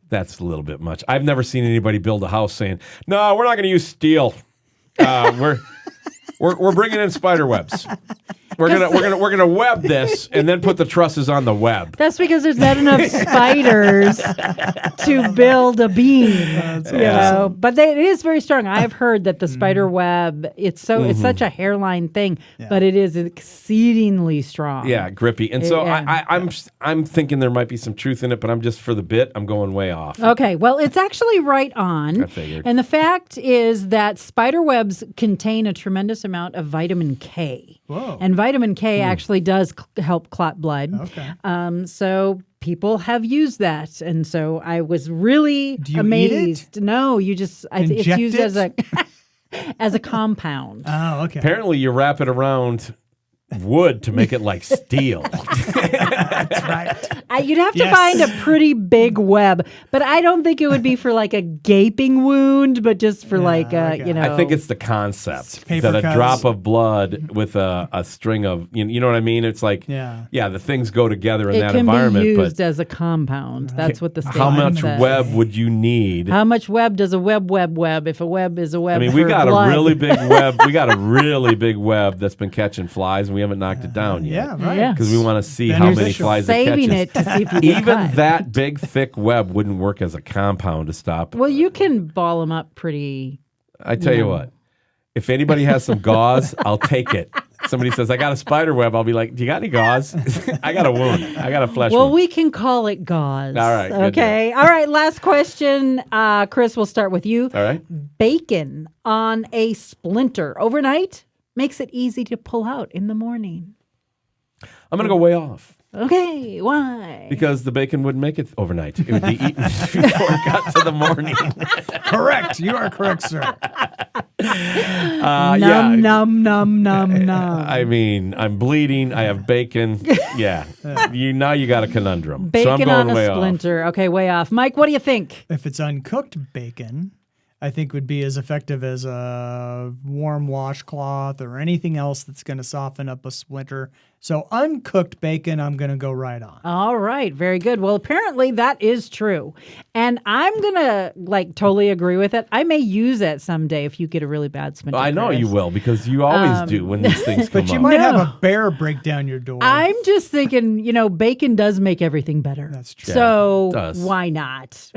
Speaker 2: that's a little bit much. I've never seen anybody build a house saying, "No, we're not going to use steel. We're bringing in spider webs. We're gonna web this and then put the trusses on the web."
Speaker 1: That's because there's not enough spiders to build a beam. But it is very strong. I've heard that the spider web, it's such a hairline thing, but it is exceedingly strong.
Speaker 2: Yeah, grippy. And so
Speaker 1: Yeah.
Speaker 2: I'm thinking there might be some truth in it, but I'm just for the bit, I'm going way off.
Speaker 1: Okay, well, it's actually right on.
Speaker 2: I figured.
Speaker 1: And the fact is that spider webs contain a tremendous amount of vitamin K.
Speaker 4: Whoa.
Speaker 1: And vitamin K actually does help clot blood.
Speaker 4: Okay.
Speaker 1: So people have used that. And so I was really
Speaker 4: Do you eat
Speaker 1: amazed. No, you just, it's
Speaker 4: Inject
Speaker 1: used
Speaker 4: it?
Speaker 1: as a as a compound.
Speaker 4: Oh, okay.
Speaker 2: Apparently, you wrap it around wood to make it like steel.
Speaker 4: That's right.
Speaker 1: You'd have to
Speaker 4: Yes.
Speaker 1: find a pretty big web, but I don't think it would be for like a gaping wound, but just for like,
Speaker 4: okay.
Speaker 2: I think it's the concept
Speaker 4: Paper
Speaker 2: that a
Speaker 4: cuts.
Speaker 2: drop of blood with a string of, you know what I mean? It's like,
Speaker 4: Yeah.
Speaker 2: the things go together in
Speaker 1: it
Speaker 2: that
Speaker 1: can
Speaker 2: environment.
Speaker 1: be
Speaker 2: but
Speaker 1: used as a compound. That's what the
Speaker 2: how
Speaker 1: statement
Speaker 2: much
Speaker 1: says.
Speaker 2: web would you need?
Speaker 1: How much web does a web? If a web is a web,
Speaker 2: I mean, we
Speaker 1: for
Speaker 2: got
Speaker 1: blood.
Speaker 2: a really big web. We got a really big web that's been catching flies, and we haven't knocked it down
Speaker 4: Yeah,
Speaker 2: yet.
Speaker 4: right.
Speaker 1: Yeah.
Speaker 2: Because we want to see how many
Speaker 4: Beneficial.
Speaker 2: flies
Speaker 1: saving
Speaker 2: it
Speaker 1: it
Speaker 2: catches.
Speaker 1: to see if you get
Speaker 2: Even
Speaker 1: cut.
Speaker 2: that big, thick web wouldn't work as a compound to stop.
Speaker 1: Well, you can ball them up pretty.
Speaker 2: I tell you what, if anybody has some gauze, I'll take it. Somebody says, I got a spider web. I'll be like, do you got any gauze? I got a wound. I got a flesh
Speaker 1: Well,
Speaker 2: wound.
Speaker 1: we can call it gauze.
Speaker 2: All right, good
Speaker 1: Okay. All right. Last question. Chris, we'll start with you.
Speaker 2: All right.
Speaker 1: Bacon on a splinter overnight makes it easy to pull out in the morning.
Speaker 2: I'm going to go way off.
Speaker 1: Okay, why?
Speaker 2: Because the bacon wouldn't make it overnight. It would be eaten before it got to the morning.
Speaker 4: Correct. You are correct, sir.
Speaker 1: Num, num, num, num, num.
Speaker 2: I mean, I'm bleeding. I have bacon. Yeah. Now you got a conundrum.
Speaker 1: Bacon
Speaker 2: so I'm going
Speaker 1: on a
Speaker 2: way off.
Speaker 1: splinter. Okay, way off. Mike, what do you think?
Speaker 4: If it's uncooked bacon, I think would be as effective as a warm washcloth or anything else that's going to soften up a splinter. So uncooked bacon, I'm going to go right on.
Speaker 1: All right, very good. Well, apparently that is true. And I'm going to totally agree with it. I may use it someday if you get a really bad splinter.
Speaker 2: I know
Speaker 1: Chris.
Speaker 2: you will because you always do when these things come
Speaker 4: But you
Speaker 2: up.
Speaker 4: might have
Speaker 1: No.
Speaker 4: a bear break down your door.
Speaker 1: I'm just thinking, bacon does make everything better.
Speaker 4: That's true.
Speaker 1: So
Speaker 2: Yeah, it does.
Speaker 1: why not?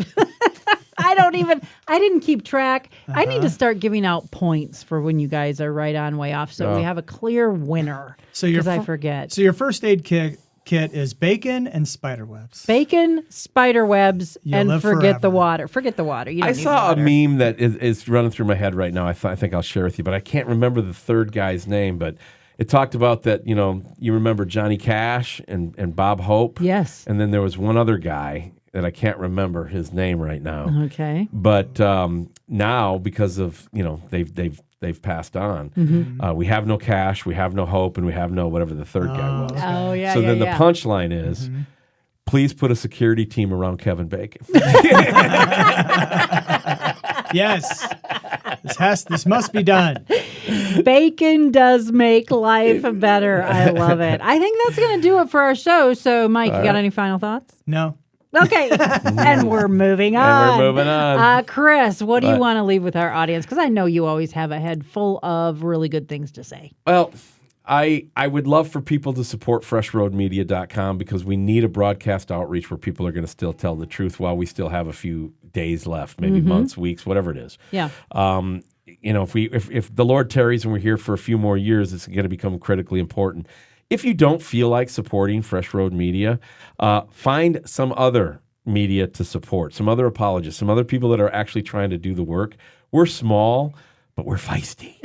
Speaker 1: I didn't keep track. I need to start giving out points for when you guys are right on, way off, so we have a clear winner.
Speaker 4: So your
Speaker 1: because I forget.
Speaker 4: So your first aid kit is bacon and spider webs.
Speaker 1: Bacon, spider webs,
Speaker 4: You'll
Speaker 1: and
Speaker 4: live
Speaker 1: forget the
Speaker 4: forever.
Speaker 1: water. Forget the water. You don't
Speaker 2: I
Speaker 1: need
Speaker 2: saw a
Speaker 1: water.
Speaker 2: meme that is running through my head right now. I think I'll share with you, but I can't remember the third guy's name. But it talked about that, you remember Johnny Cash and Bob Hope?
Speaker 1: Yes.
Speaker 2: And then there was one other guy that I can't remember his name right now.
Speaker 1: Okay.
Speaker 2: But now, because of, they've passed on, we have no cash, we have no hope, and we have no whatever the third guy was.
Speaker 1: Oh, yeah,
Speaker 2: So
Speaker 1: yeah,
Speaker 2: then
Speaker 1: yeah.
Speaker 2: the punchline is, please put a security team around Kevin Bacon.
Speaker 4: Yes. This must be done.
Speaker 1: Bacon does make life better. I love it. I think that's going to do it for our show. So, Mike, you got any final thoughts?
Speaker 4: No.
Speaker 1: Okay. And we're moving on.
Speaker 2: And we're moving on.
Speaker 1: Chris, what do you
Speaker 2: What?
Speaker 1: want to leave with our audience? Because I know you always have a head full of really good things to say.
Speaker 2: Well, I would love for people to support freshroadmedia.com because we need a broadcast outreach where people are going to still tell the truth while we still have a few days left, maybe months, weeks, whatever it is.
Speaker 1: Yeah.
Speaker 2: If the Lord tarries and we're here for a few more years, it's going to become critically important. If you don't feel like supporting Fresh Road Media, find some other media to support, some other apologists, some other people that are actually trying to do the work. We're small, but we're feisty.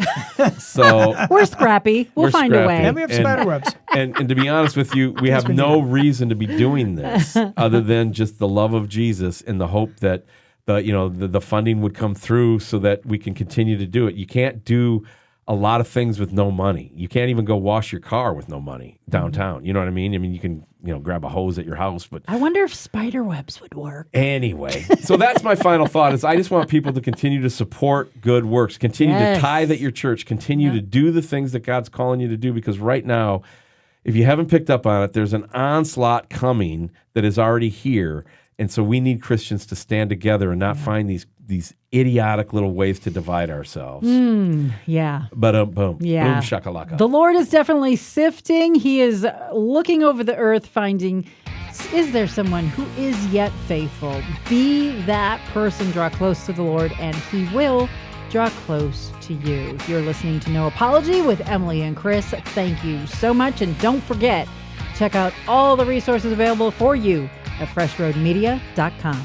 Speaker 2: So
Speaker 1: We're scrappy. We'll
Speaker 2: We're
Speaker 1: find a
Speaker 2: scrappy.
Speaker 1: way.
Speaker 4: And we have spider webs.
Speaker 2: and to be honest with you, we have no reason to be doing this other than just the love of Jesus and the hope that the funding would come through so that we can continue to do it. You can't do a lot of things with no money. You can't even go wash your car with no money downtown. You know what I mean? I mean, you can grab a hose at your house, but
Speaker 1: I wonder if spider webs would work.
Speaker 2: anyway. So that's my final thought is I just want people to continue to support good works, continue
Speaker 1: Yes.
Speaker 2: to tithe at your church, continue to do the things that God's calling you to do, because right now, if you haven't picked up on it, there's an onslaught coming that is already here. And so we need Christians to stand together and not find these idiotic little ways to divide ourselves.
Speaker 1: Yeah.
Speaker 2: But boom,
Speaker 1: Yeah.
Speaker 2: boom, shakalaka.
Speaker 1: The Lord is definitely sifting. He is looking over the earth, finding, is there someone who is yet faithful? Be that person, draw close to the Lord, and He will draw close to you. You're listening to No Apology with Emilee and Chris. Thank you so much. And don't forget, check out all the resources available for you at freshroadmedia.com.